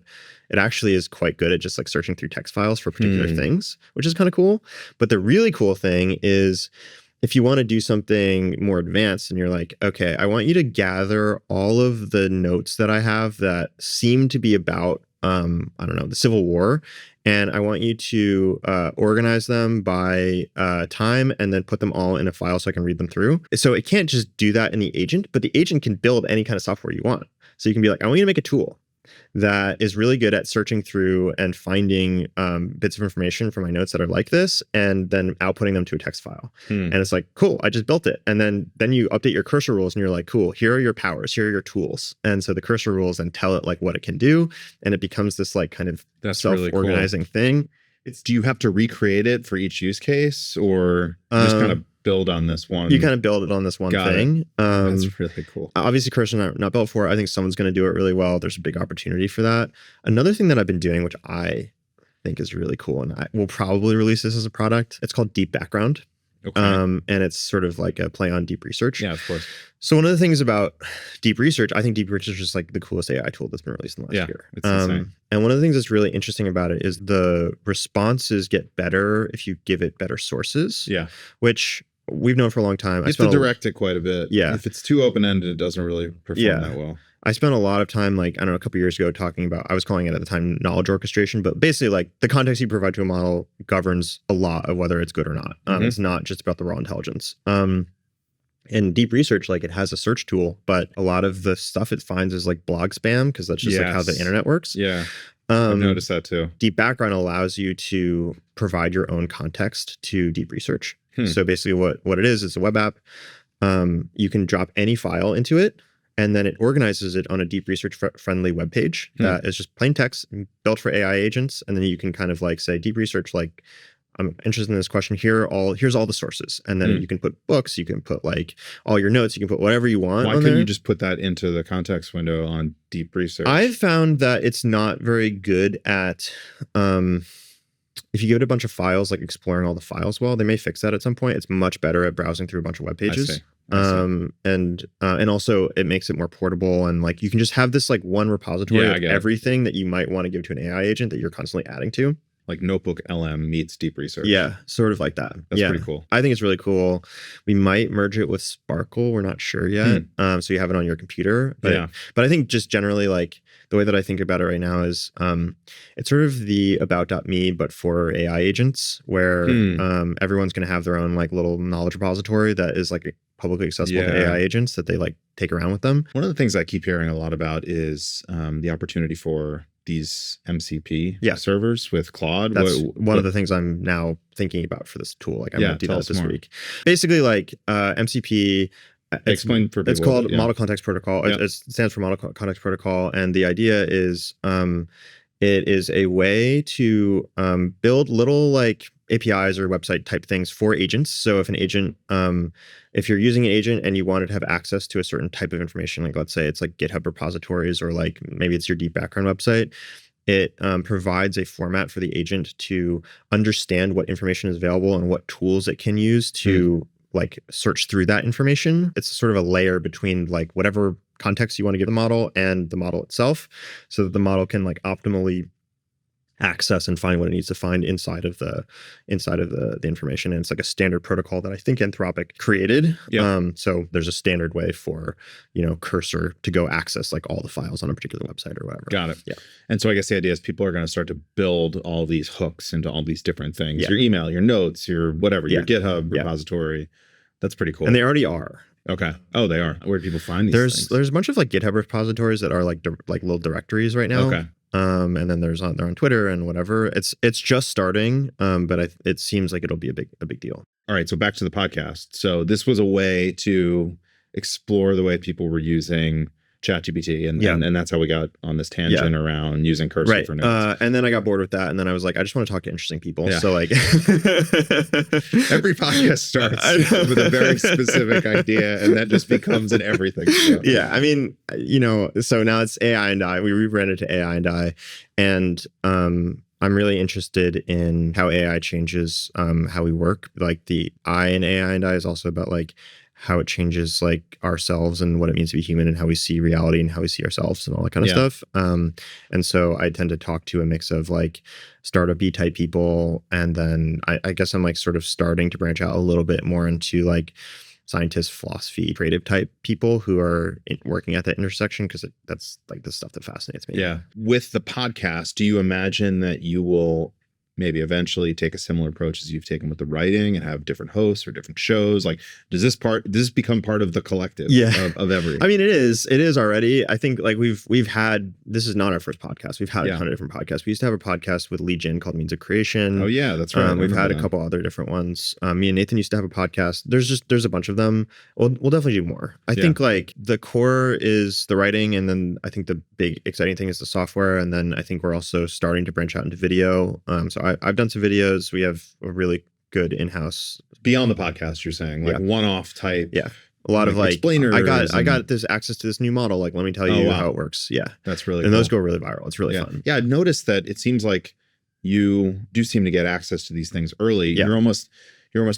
it actually is quite good at just like searching through text files for particular things, which is kind of cool. But the really cool thing is, if you want to do something more advanced and you're like, okay, I want you to gather all of the notes that I have that seem to be about, I don't know, the Civil War. And I want you to organize them by time and then put them all in a file so I can read them through. So it can't just do that in the agent, but the agent can build any kind of software you want. So you can be like, I want you to make a tool that is really good at searching through and finding bits of information from my notes that are like this, and then outputting them to a text file. And it's like, cool, I just built it. And then you update your cursor rules and you're like, cool, here are your powers, here are your tools. And so the cursor rules then tell it like what it can do. And it becomes this like kind of self-organizing thing. Do you have to recreate it for each use case, or you just kind of build on this one? You kind of build it on this one thing. That's really cool. Obviously, Cursor not built for it. I think someone's going to do it really well. There's a big opportunity for that. Another thing that I've been doing, which I think is really cool, and I will probably release this as a product, it's called Deep Background. Okay. And it's sort of like a play on deep research. Yeah, of course. So one of the things about deep research, I think deep research is like the coolest AI tool that's been released in the last year. It's insane. And one of the things that's really interesting about it is the responses get better if you give it better sources. Yeah. Which we've known for a long time. You have to direct it quite a bit. Yeah. If it's too open-ended, it doesn't really perform that well. I spent a lot of time, like, I don't know, a couple years ago talking about, I was calling it at the time knowledge orchestration, but basically like the context you provide to a model governs a lot of whether it's good or not. It's not just about the raw intelligence. In deep research, like it has a search tool, but a lot of the stuff it finds is like blog spam, because that's just like how the internet works. Yeah. I've noticed that too. Deep Background allows you to provide your own context to deep research. So basically what it is, it's a web app. You can drop any file into it, and then it organizes it on a deep research friendly web page that is just plain text built for AI agents. And then you can kind of like say deep research, like, I'm interested in this question. Here's all the sources. And then you can put books, you can put like all your notes, you can put whatever you want. Why couldn't you just put that into the context window on deep research? I've found that it's not very good at, if you give it a bunch of files, like exploring all the files well, they may fix that at some point. It's much better at browsing through a bunch of web pages. And also it makes it more portable, and like you can just have this like one repository of everything that you might want to give to an AI agent that you're constantly adding to. like notebook LM meets deep research. Yeah, sort of like that. That's pretty cool. I think it's really cool. We might merge it with Sparkle. We're not sure yet. So you have it on your computer. But, but I think just generally, like the way that I think about it right now is it's sort of the about.me, but for AI agents, where everyone's going to have their own like little knowledge repository that is like publicly accessible to AI agents that they like take around with them. One of the things I keep hearing a lot about is the opportunity for these MCP servers with Claude. That's one of the things I'm now thinking about for this tool. Like I'm going to do that this week. Basically, like MCP. Explain for people. It's called Model Context Protocol. It stands for Model Context Protocol, and the idea is it is a way to build little like APIs or website type things for agents. So if an agent, if you're using an agent and you wanted to have access to a certain type of information, like let's say it's like GitHub repositories or like maybe it's your deep background website, it provides a format for the agent to understand what information is available and what tools it can use to like search through that information. It's sort of a layer between like whatever context you want to give the model and the model itself, so that the model can like optimally access and find what it needs to find inside of the information. And it's like a standard protocol that I think Anthropic created. So there's a standard way for, Cursor to go access like all the files on a particular website or whatever. Got it. Yeah. And so I guess the idea is people are going to start to build all these hooks into all these different things. Your email, your notes, your whatever, your GitHub repository. That's pretty cool. And they already are. Okay. Oh, they are. Where do people find these things? There's a bunch of like GitHub repositories that are like little directories right now. Okay. And then they're on Twitter and whatever. It's just starting, but it seems like it'll be a big deal. All right, so back to the podcast. So this was a way to explore the way people were using ChatGPT, and that's how we got on this tangent around using Cursor for notes. And then I got bored with that, and then I was like, I just want to talk to interesting people. So like, every podcast starts with a very specific idea, and that just becomes an everything show. Yeah, I mean, so now it's AI&I. We rebranded to AI&I, and I'm really interested in how AI changes how we work. Like the I in AI&I is also about like how it changes like ourselves and what it means to be human and how we see reality and how we see ourselves and all that kind of stuff. And so I tend to talk to a mix of like startup-y type people. And then I guess I'm like sort of starting to branch out a little bit more into like scientists, philosophy, creative type people who are working at that intersection, because that's like the stuff that fascinates me. Yeah. With the podcast, do you imagine that you will maybe eventually take a similar approach as you've taken with the writing and have different hosts or different shows? Like, does this become part of the collective of every? I mean, it is already. I think like we've had, this is not our first podcast. We've had a ton of different podcasts. We used to have a podcast with Lee Jin called Means of Creation. Oh yeah, that's right. We've had a couple other different ones. Me and Nathan used to have a podcast. There's a bunch of them. We'll definitely do more. I think like the core is the writing, and then I think the big exciting thing is the software, and then I think we're also starting to branch out into video. So I've done some videos. We have a really good in-house beyond the podcast. You're saying like one-off type. Yeah, a lot of like explainers. I got this access to this new model. Like, let me tell you how it works. Yeah, that's really and those go really viral. It's really fun. Yeah, I noticed that it seems like you do seem to get access to these things early. Yeah. You're almost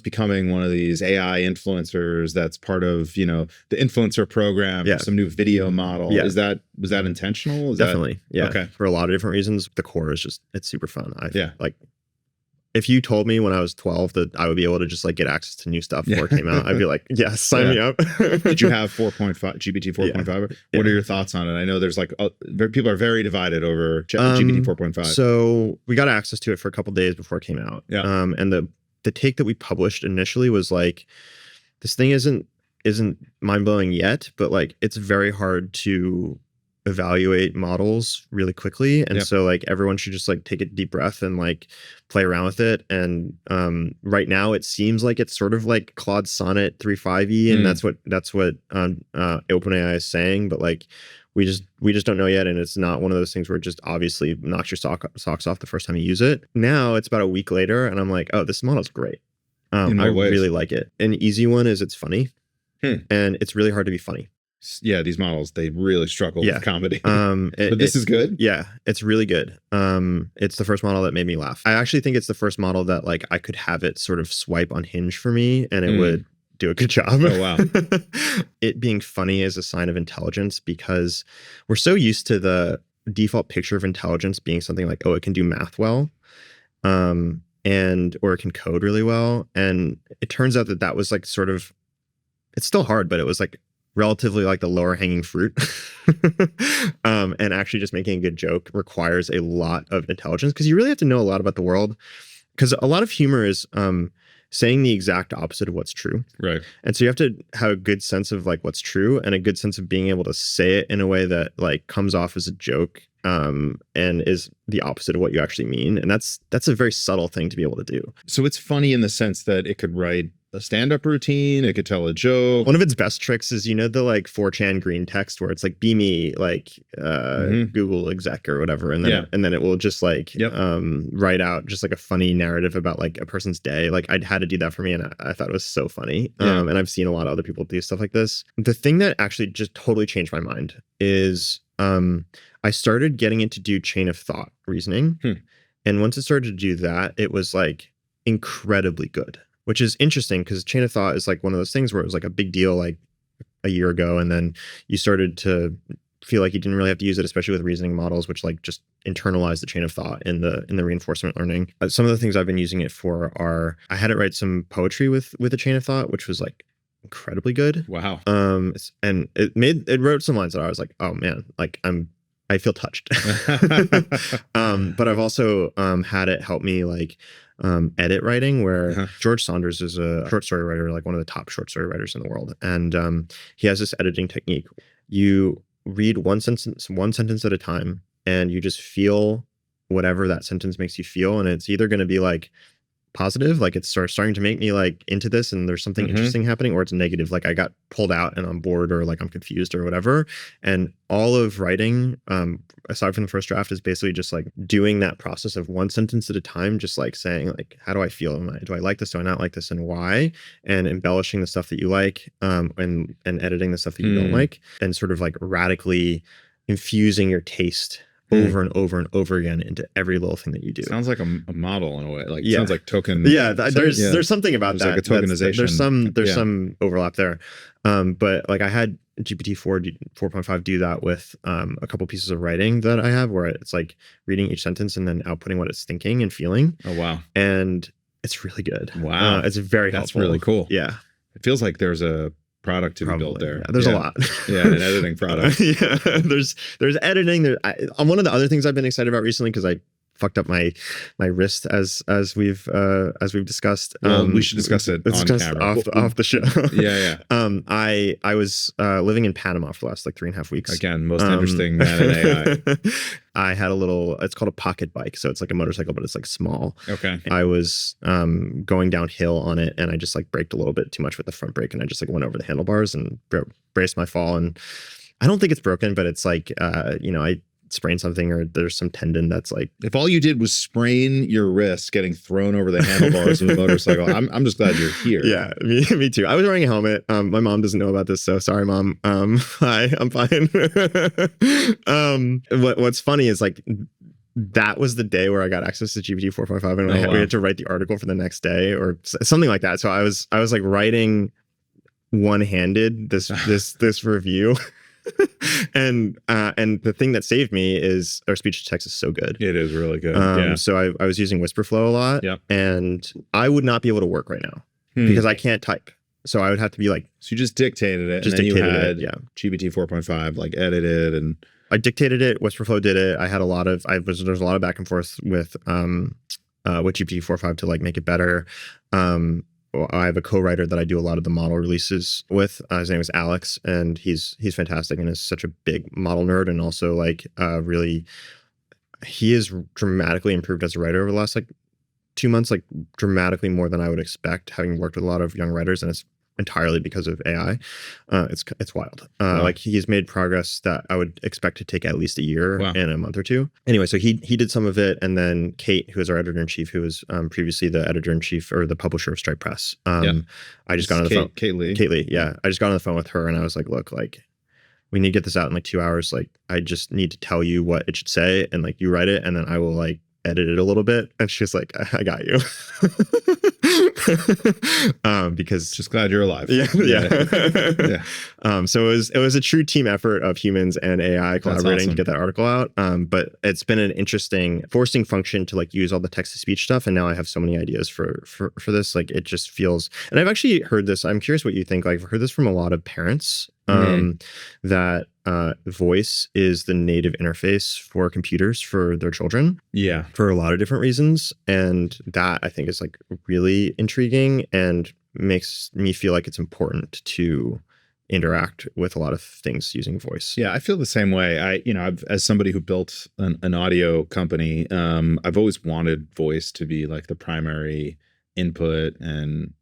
becoming one of these AI influencers that's part of, the influencer program, some new video model. Was that intentional? Definitely. Yeah. Okay. For a lot of different reasons. The core is just, it's super fun. Like, if you told me when I was 12 that I would be able to just like get access to new stuff before it came out, I'd be like, yes, sign me up. Did you have 4.5 GPT 4.5? What are your thoughts on it? I know there's like people are very divided over GPT 4.5. So we got access to it for a couple days before it came out. Yeah. And the take that we published initially was like, this thing isn't mind-blowing yet, but like it's very hard to evaluate models really quickly, and so like everyone should just like take a deep breath and like play around with it. And right now it seems like it's sort of like Claude Sonnet 3.5e, and that's what OpenAI is saying, but like we just don't know yet, and it's not one of those things where it just obviously knocks your socks off the first time you use it. Now it's about a week later, and I'm like, oh, this model's great. I really like it. An easy one is it's funny, and it's really hard to be funny. Yeah, these models, they really struggle with comedy. But this is good? Yeah, it's really good. It's the first model that made me laugh. I actually think it's the first model that like I could have it sort of swipe on Hinge for me, and it would do a good job. Oh, wow. It being funny is a sign of intelligence, because we're so used to the default picture of intelligence being something like, oh, it can do math well. and or it can code really well. And it turns out that was like sort of, it's still hard, but it was like relatively like the lower hanging fruit. And actually just making a good joke requires a lot of intelligence, because you really have to know a lot about the world, because a lot of humor is saying the exact opposite of what's true. Right. And so you have to have a good sense of like what's true, and a good sense of being able to say it in a way that like comes off as a joke, and is the opposite of what you actually mean. And that's a very subtle thing to be able to do. So it's funny in the sense that it could write a stand-up routine, it could tell a joke. One of its best tricks is, the like 4chan green text where it's like, be me, like Google exec or whatever. And then it will just like write out just like a funny narrative about like a person's day. Like I'd had to do that for me, and I thought it was so funny. And I've seen a lot of other people do stuff like this. The thing that actually just totally changed my mind is I started getting it to do chain of thought reasoning. And once it started to do that, it was like incredibly good. Which is interesting, because chain of thought is like one of those things where it was like a big deal like a year ago, and then you started to feel like you didn't really have to use it, especially with reasoning models, which like just internalize the chain of thought in the reinforcement learning. Some of the things I've been using it for are, I had it write some poetry with a chain of thought, which was like incredibly good. Wow. And it wrote some lines that I was like, oh man, like I feel touched. But I've also had it help me like edit writing, where George Saunders is a short story writer, like one of the top short story writers in the world. And he has this editing technique. You read one sentence at a time, and you just feel whatever that sentence makes you feel. And it's either going to be like positive, like it's starting to make me like into this and there's something interesting happening, or it's negative, like I got pulled out and I'm bored, or like I'm confused or whatever. And all of writing, aside from the first draft, is basically just like doing that process of one sentence at a time, just like saying like, how do I feel? Do I like this? Do I not like this? And why? And embellishing the stuff that you like, and editing the stuff that you don't like, and sort of like radically infusing your taste over and over and over again into every little thing that you do. Sounds like a model in a way. Like sounds like token. Yeah, there's something about that. Like a tokenization. There's some overlap there. But like I had GPT-4 4.5 do that with a couple pieces of writing that I have, where it's like reading each sentence and then outputting what it's thinking and feeling. Oh wow. And it's really good. Wow. It's very helpful. That's really cool. Yeah. It feels like there's a product to be built there. Yeah, there's a lot. Yeah, an editing product. Yeah, there's editing. One of the other things I've been excited about recently, because I fucked up my wrist as we've discussed. We should discuss it on camera off the show. Yeah. I was living in Panama for the last like 3.5 weeks. Again, most interesting man in AI. I had it's called a pocket bike, so it's like a motorcycle, but it's like small. Okay. I was going downhill on it, and I just like braked a little bit too much with the front brake, and I just like went over the handlebars and braced my fall. And I don't think it's broken, but it's like I sprain something, or there's some tendon that's like, if all you did was sprain your wrist getting thrown over the handlebars of a motorcycle, I'm just glad you're here. Yeah, me too. I was wearing a helmet. My mom doesn't know about this, so sorry, Mom. Hi, I'm fine. What's funny is like that was the day where I got access to GPT 4.5, and we had to write the article for the next day or something like that. So I was like writing one-handed this review. And the thing that saved me is our speech to text is so good. It is really good. So I was using WhisperFlow a lot. Yeah. And I would not be able to work right now because I can't type. So I would have to be like, so you just dictated it, and then you had GPT 4.5 like edited, and I dictated it. WhisperFlow did it. I had there's a lot of back and forth with GPT 4.5 to like make it better. I have a co-writer that I do a lot of the model releases with. His name is Alex, and he's fantastic and is such a big model nerd, and also like really, he is dramatically improved as a writer over the last like 2 months, like dramatically more than I would expect, having worked with a lot of young writers, and it's entirely because of AI. It's wild. Wow. Like he's made progress that I would expect to take at least a year and a month or two. Anyway, so he did some of it, and then Kate, who is our editor-in-chief, who was previously the editor-in-chief or the publisher of Stripe Press. I just got on the phone. Kate Lee. Yeah. I just got on the phone with her, and I was like, look, like we need to get this out in like 2 hours. Like I just need to tell you what it should say, and like you write it, and then I will like edit it a little bit. And she's like, I got you. Because Just glad you're alive. yeah. Yeah. So it was a true team effort of humans and AI collaborating awesome. to get that article out. But it's been an interesting forcing function to like use all the text to speech stuff. And now I have so many ideas for this. Like it just feels, and I've actually heard this. I'm curious what you think. Like I've heard this from a lot of parents, that voice is the native interface for computers for their children. Yeah. For a lot of different reasons. And that I think is like really intriguing and makes me feel like it's important to interact with a lot of things using voice. Yeah, I feel the same way. I've, as somebody who built an audio company, I've always wanted voice to be like the primary input and,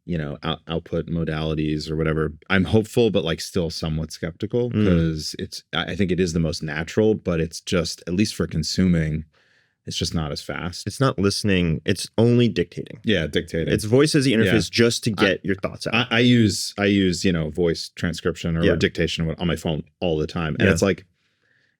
output modalities or whatever. I'm hopeful, but like still somewhat skeptical because I think it is the most natural, but it's just, at least for consuming, it's just not as fast. It's not listening. It's only dictating. Yeah, dictating. It's voice as the interface just to get your thoughts out. I use voice transcription or dictation on my phone all the time, and it's like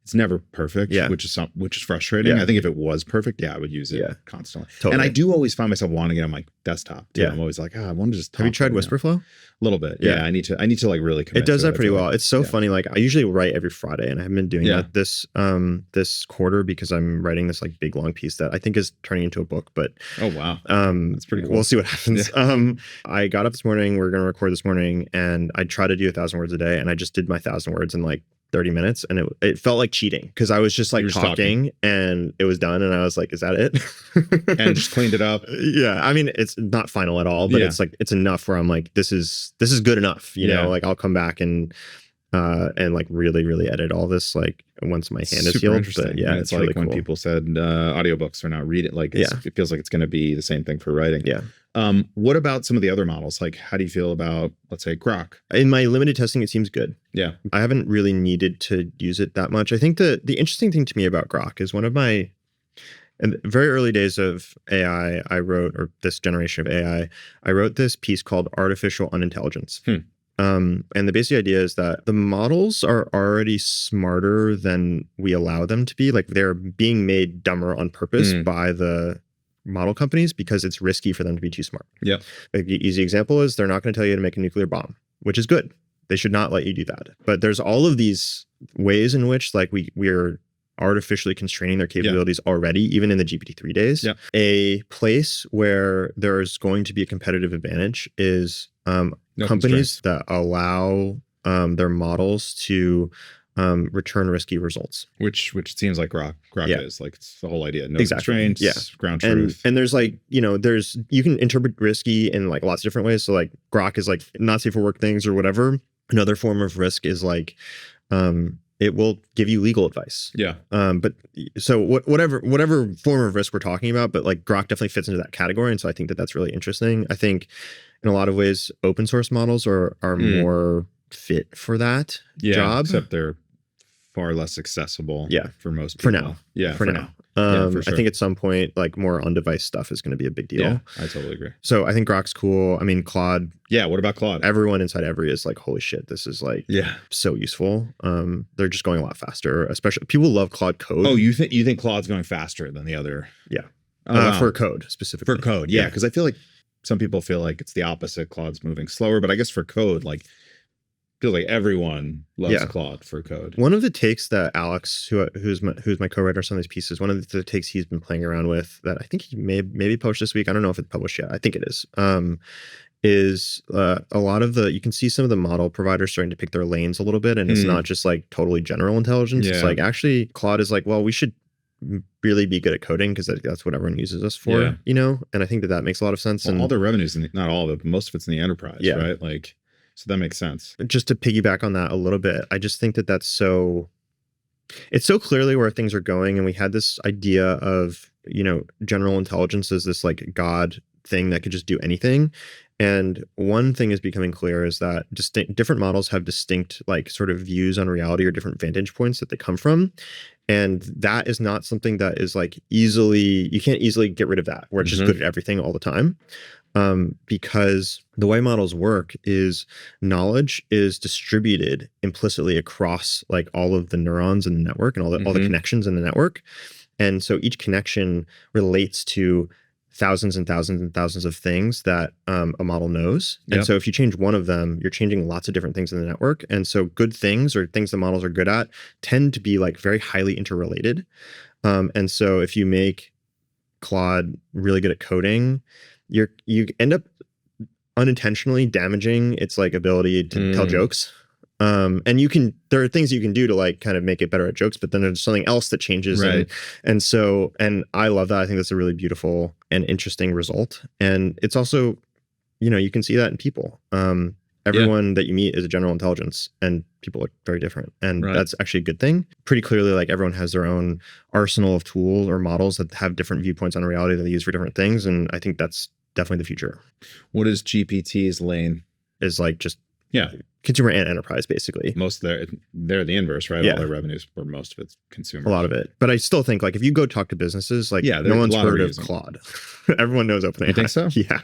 it's never perfect, which is frustrating. I think if it was perfect, I would use it constantly. Totally. And I do always find myself wanting it on my desktop too. I'm always like, I want to just talk. Have you tried Whisperflow? A little bit. Yeah. I need to like really commit. It does to that pretty well. like, it's so funny. Like I usually write every Friday, and I haven't been doing that this quarter because I'm writing this like big long piece that I think is turning into a book. But oh wow, that's pretty cool. We'll see what happens. I got up this morning. We're going to record this morning, and I try to do 1,000 words a day, and I just did my 1,000 words in like 30 minutes, and it felt like cheating because I was just like talking and it was done, and I was like, is that it? And just cleaned it up. Yeah, I mean it's not final at all, but it's like it's enough where I'm like, this is good enough, you know. Like I'll come back and like really edit all this like once my hand is healed. But yeah, it's like really when people said audiobooks are not read it, like it feels like it's going to be the same thing for writing. What about some of the other models? Like how do you feel about, let's say, Grok? In my limited testing, it seems good. Yeah, I haven't really needed to use it that much. I think the interesting thing to me about Grok is one of my, in the very early days of AI, I wrote, or this generation of AI, I wrote this piece called Artificial Unintelligence. And the basic idea is that the models are already smarter than we allow them to be. Like they're being made dumber on purpose by the model companies because it's risky for them to be too smart. Yeah. Like the easy example is they're not going to tell you to make a nuclear bomb, which is good. They should not let you do that. But there's all of these ways in which like we're artificially constraining their capabilities already, even in the GPT-3 days. A place where there's going to be a competitive advantage is companies that allow their models to return risky results. Which seems like Grok is. Like it's the whole idea. No constraints, ground truth. And there's like, you can interpret risky in like lots of different ways. So like Grok is like not safe for work things or whatever. Another form of risk is like it will give you legal advice. Yeah. But so whatever form of risk we're talking about, but like Grok definitely fits into that category. And so I think that that's really interesting. I think in a lot of ways, open source models are more fit for that job. Except they're far less accessible for most people. For now. Yeah, for now. For sure. I think at some point, like more on-device stuff is going to be a big deal. Yeah, I totally agree. So I think Grok's cool. I mean, Claude. Yeah, what about Claude? Everyone inside Every is like, holy shit, this is like so useful. They're just going a lot faster. Especially people love Claude Code. Oh, you think Claude's going faster than the other? Yeah. Wow. For code specifically. For code, yeah. Because I feel like some people feel like it's the opposite. Claude's moving slower, but I guess for code, like feels like everyone loves Claude for code. One of the takes that Alex, who's my co-writer on some of these pieces, one of the takes he's been playing around with that I think he maybe published this week. I don't know if it's published yet. I think it is. Is a lot of you can see some of the model providers starting to pick their lanes a little bit, and it's not just like totally general intelligence. It's like actually Claude is like, well, we should really be good at coding because that's what everyone uses us for, And I think that makes a lot of sense. Well, and all their revenues, not all of it, but most of it's in the enterprise, right? Like. So that makes sense. Just to piggyback on that a little bit, I just think that it's so clearly where things are going. And we had this idea of, general intelligence as this like God thing that could just do anything. And one thing is becoming clear is that different models have distinct like sort of views on reality or different vantage points that they come from. And that is not something that is like you can't easily get rid of that, where it's just good at everything all the time. Because the way models work is knowledge is distributed implicitly across like all of the neurons in the network and all the connections in the network. And so each connection relates to thousands and thousands and thousands of things that a model knows. And so if you change one of them, you're changing lots of different things in the network. And so good things or things the models are good at tend to be like very highly interrelated. And so if you make Claude really good at coding, you end up unintentionally damaging its like ability to tell jokes. And there are things you can do to like kind of make it better at jokes, but then there's something else that changes. Right. And I love that. I think that's a really beautiful and interesting result. And it's also, you can see that in people. Everyone that you meet is a general intelligence, and people are very different. And that's actually a good thing. Pretty clearly, like everyone has their own arsenal of tools or models that have different viewpoints on reality that they use for different things. And I think that's definitely the future. What is GPT's lane? Is like just consumer and enterprise, basically. Most of they're the inverse, right? Yeah. All their revenues, or most of it's consumer. A lot of it. But I still think like if you go talk to businesses, like no one's heard of Claude. Everyone knows OpenAI. You think so? Yeah.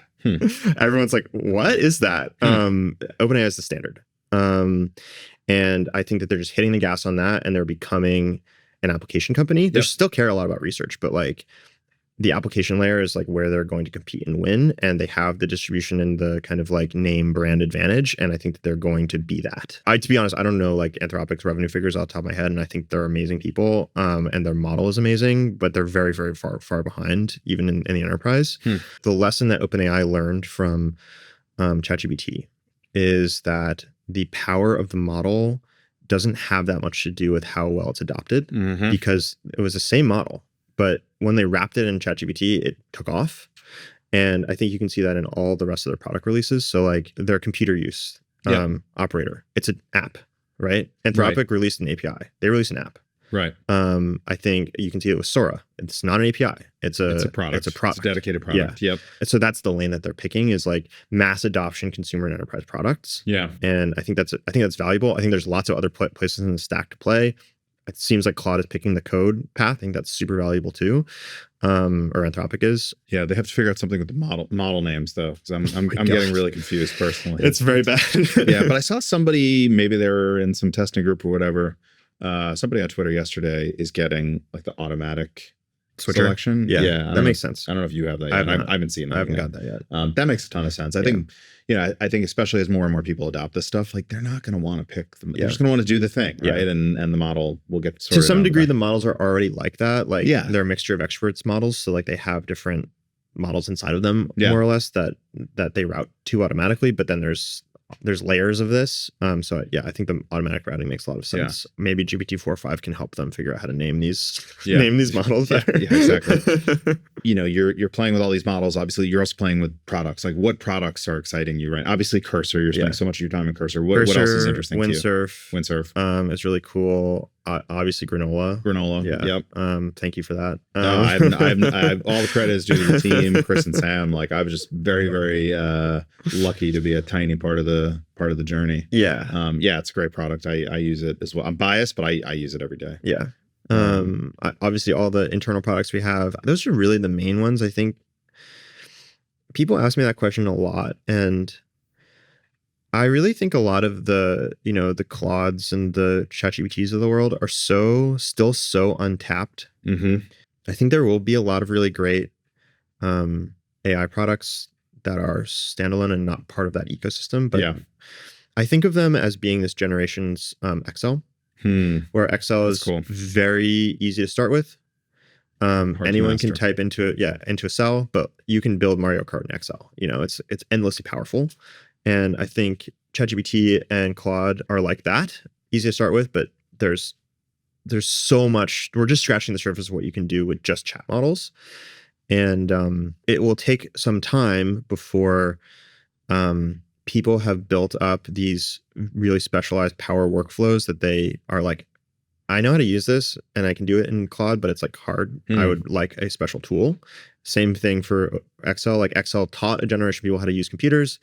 Everyone's like, what is that? OpenAI is the standard. And I think that they're just hitting the gas on that, and they're becoming an application company. They still care a lot about research, but like the application layer is like where they're going to compete and win, and they have the distribution and the kind of like name brand advantage, and I think that they're going to be that. To be honest, I don't know like Anthropic's revenue figures off the top of my head, and I think they're amazing people, and their model is amazing, but they're very, very far behind even in the enterprise. The lesson that OpenAI learned from ChatGPT is that the power of the model doesn't have that much to do with how well it's adopted, because it was the same model. But when they wrapped it in ChatGPT, it took off. And I think you can see that in all the rest of their product releases. So like their computer use operator, it's an app, right? Anthropic released an API. They released an app. Right. I think you can see it with Sora. It's not an API. It's a product. It's a dedicated product. Yeah. Yep. And so that's the lane that they're picking, is like mass adoption consumer and enterprise products. Yeah. And I think that's valuable. I think there's lots of other places in the stack to play. It seems like Claude is picking the code path. I think that's super valuable too. Or Anthropic is. Yeah, they have to figure out something with the model names though, because I'm getting really confused personally. It's very bad. Yeah, but I saw somebody, maybe they were in some testing group or whatever. Somebody on Twitter yesterday is getting like the automatic switcher selection. Yeah, that makes sense. I don't know if you have that yet. I haven't seen that. I haven't got that yet. That makes a ton of sense. I think, I think especially as more and more people adopt this stuff, like they're not going to want to pick them. They're just going to want to do the thing, right? And the model will get sorted to some degree. The models are already like that. Like they're a mixture of experts models. So like they have different models inside of them, more or less, that they route to automatically. But then there's layers of this. So yeah, I think the automatic routing makes a lot of sense. Maybe GPT-4 or 5 can help them figure out how to name these models better. Yeah, exactly. You're playing with all these models. Obviously, you're also playing with products. Like what products are exciting you, right? Obviously, Cursor. You're spending so much of your time in Cursor. What else is interesting to you? Windsurf. It's really cool. Obviously, Granola. Yeah. Yep. Thank you for that. No, I've all the credit is due to the team, Chris and Sam. Like I was just very, very lucky to be a tiny part of the journey. Yeah. It's a great product. I use it as well. I'm biased, but I use it every day. Yeah. Obviously, all the internal products we have, those are really the main ones. I think people ask me that question a lot, and I really think a lot of the Claudes and the ChatGPTs of the world are still so untapped. I think there will be a lot of really great AI products that are standalone and not part of that ecosystem. But I think of them as being this generation's Excel, where Excel is very easy to start with. Anyone can type into a cell, but you can build Mario Kart in Excel. It's endlessly powerful. And I think ChatGPT and Claude are like that, easy to start with, but there's so much. We're just scratching the surface of what you can do with just chat models. And it will take some time before people have built up these really specialized power workflows that they are like, I know how to use this and I can do it in Claude, but it's like hard. I would like a special tool. Same thing for Excel. Like Excel taught a generation of people how to use computers.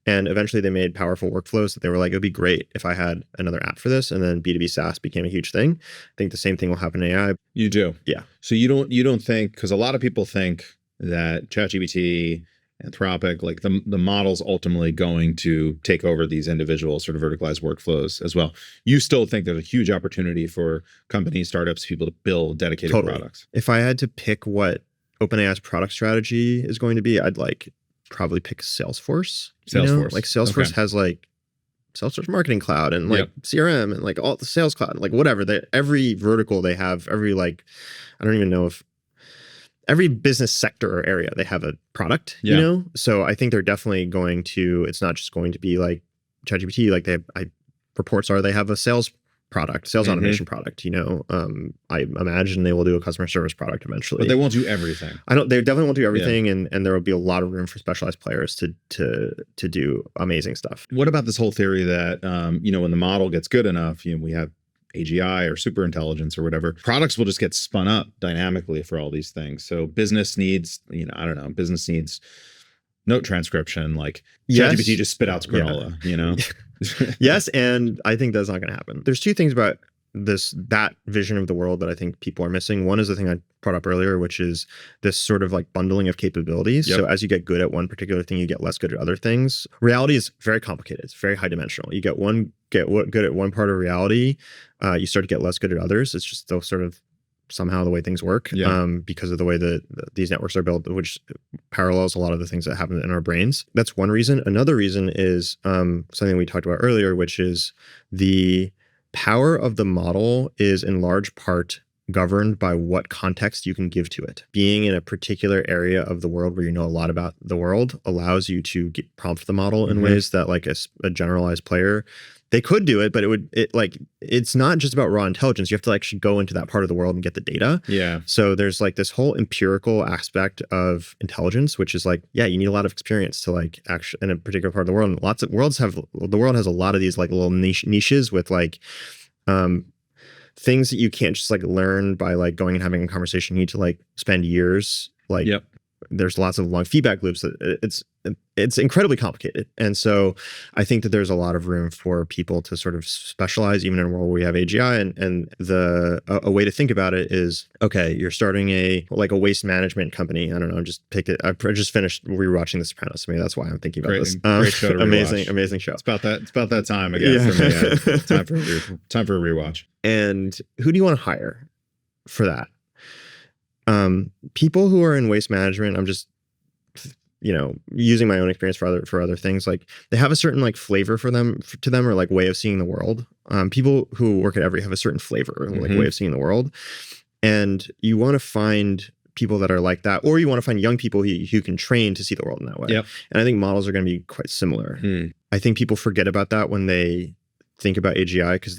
And eventually they made powerful workflows that they were like, it would be great if I had another app for this. And then B2B SaaS became a huge thing. I think the same thing will happen in AI. You do? Yeah. So you don't think, because a lot of people think that ChatGPT Anthropic, like the model's ultimately going to take over these individual sort of verticalized workflows as well. You still think there's a huge opportunity for companies, startups, people to build dedicated products? If I had to pick what OpenAI's product strategy is going to be, I'd like probably pick Salesforce. Like Salesforce has like Salesforce Marketing Cloud and like CRM and like all the Sales Cloud and like whatever. Every vertical they have, every like, I don't even know if every business sector or area, they have a product, you know? So I think they're definitely going to, it's not just going to be like ChatGPT, like reports are they have a sales product, sales automation product, you know? I imagine they will do a customer service product eventually. But they won't do everything. They definitely won't do everything, and there will be a lot of room for specialized players to do amazing stuff. What about this whole theory that, you know, when the model gets good enough, you know, we have AGI or super intelligence or whatever, products will just get spun up dynamically for all these things. So business needs, you know, I don't know, business needs note transcription, like ChatGPT just spit out granola, you know? Yes, and I think that's not going to happen. There's two things about that vision of the world that I think people are missing. One is the thing I brought up earlier, which is this sort of like bundling of capabilities. So as you get good at one particular thing, you get less good at other things. Reality is very complicated. It's very high dimensional. You get good at one part of reality, you start to get less good at others. It's just the sort of somehow the way things work, because of the way that these networks are built, which parallels a lot of the things that happen in our brains. That's one reason. Another reason is something we talked about earlier, which is the power of the model is in large part governed by what context you can give to it. Being in a particular area of the world where you know a lot about the world allows you to prompt the model in ways that like a generalized player, they could do it, but it's not just about raw intelligence. You have to actually go into that part of the world and get the data. Yeah. So there's like this whole empirical aspect of intelligence, which is like, you need a lot of experience to like actually in a particular part of the world. And the world has a lot of these like little niches with like things that you can't just like learn by like going and having a conversation. You need to like spend years like there's lots of long feedback loops. It's incredibly complicated. And so I think that there's a lot of room for people to sort of specialize even in a world where we have AGI. And a way to think about it is, okay, you're starting a waste management company. I don't know, just pick it. I just finished rewatching The Sopranos. Maybe that's why I'm thinking about this. Great show to rewatch. Amazing show. It's about that time again for me. Time for a rewatch. And who do you want to hire for that? People who are in waste management, I'm just, you know, using my own experience for other things, like they have a certain like flavor to them or like way of seeing the world. People who work at Every have a certain flavor or like way of seeing the world. And you want to find people that are like that, or you want to find young people who can train to see the world in that way. Yep. And I think models are going to be quite similar. I think people forget about that when they think about AGI because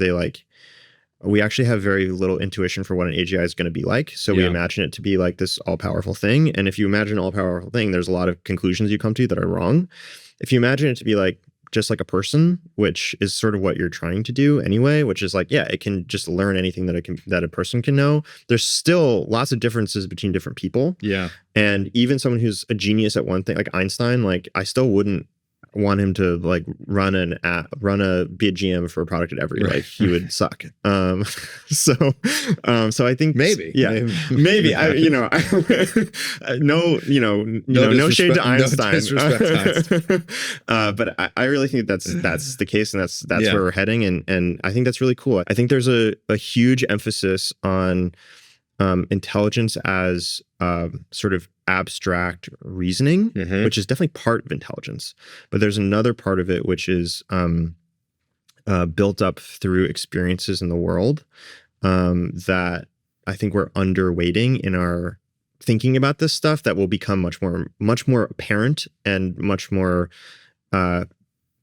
we actually have very little intuition for what an AGI is going to be like. So we imagine it to be like this all-powerful thing. And if you imagine an all-powerful thing, there's a lot of conclusions you come to that are wrong. If you imagine it to be like just like a person, which is sort of what you're trying to do anyway, which is like, it can just learn anything that a person can know. There's still lots of differences between different people. Yeah. And even someone who's a genius at one thing, like Einstein, like I still wouldn't want him to like be a GM for a product at Every, like he would suck. So I think maybe. No shade to Einstein. No disrespect to Einstein. But I really think that's the case, and that's where we're heading, and I think that's really cool. I think there's a huge emphasis on intelligence as sort of abstract reasoning, which is definitely part of intelligence. But there's another part of it which is built up through experiences in the world that I think we're underweighting in our thinking about this stuff, that will become much more apparent and much more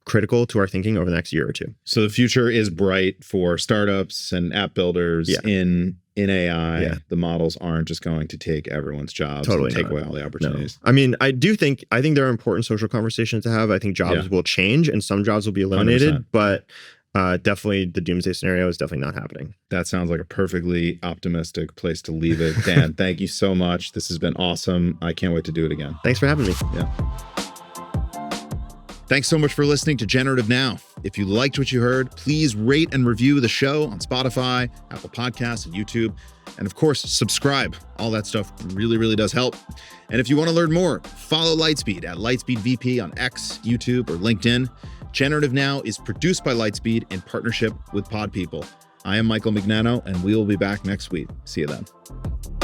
critical to our thinking over the next year or two. So the future is bright for startups and app builders in AI. Yeah. The models aren't just going to take everyone's jobs and take away all the opportunities. No. I mean, I think there are important social conversations to have. I think jobs will change and some jobs will be eliminated, 100%. But definitely the doomsday scenario is definitely not happening. That sounds like a perfectly optimistic place to leave it. Dan, thank you so much. This has been awesome. I can't wait to do it again. Thanks for having me. Yeah. Thanks so much for listening to Generative Now. If you liked what you heard, please rate and review the show on Spotify, Apple Podcasts, and YouTube. And of course, subscribe. All that stuff really, really does help. And if you want to learn more, follow Lightspeed at Lightspeed VP on X, YouTube, or LinkedIn. Generative Now is produced by Lightspeed in partnership with Pod People. I am Michael Mignano, and we will be back next week. See you then.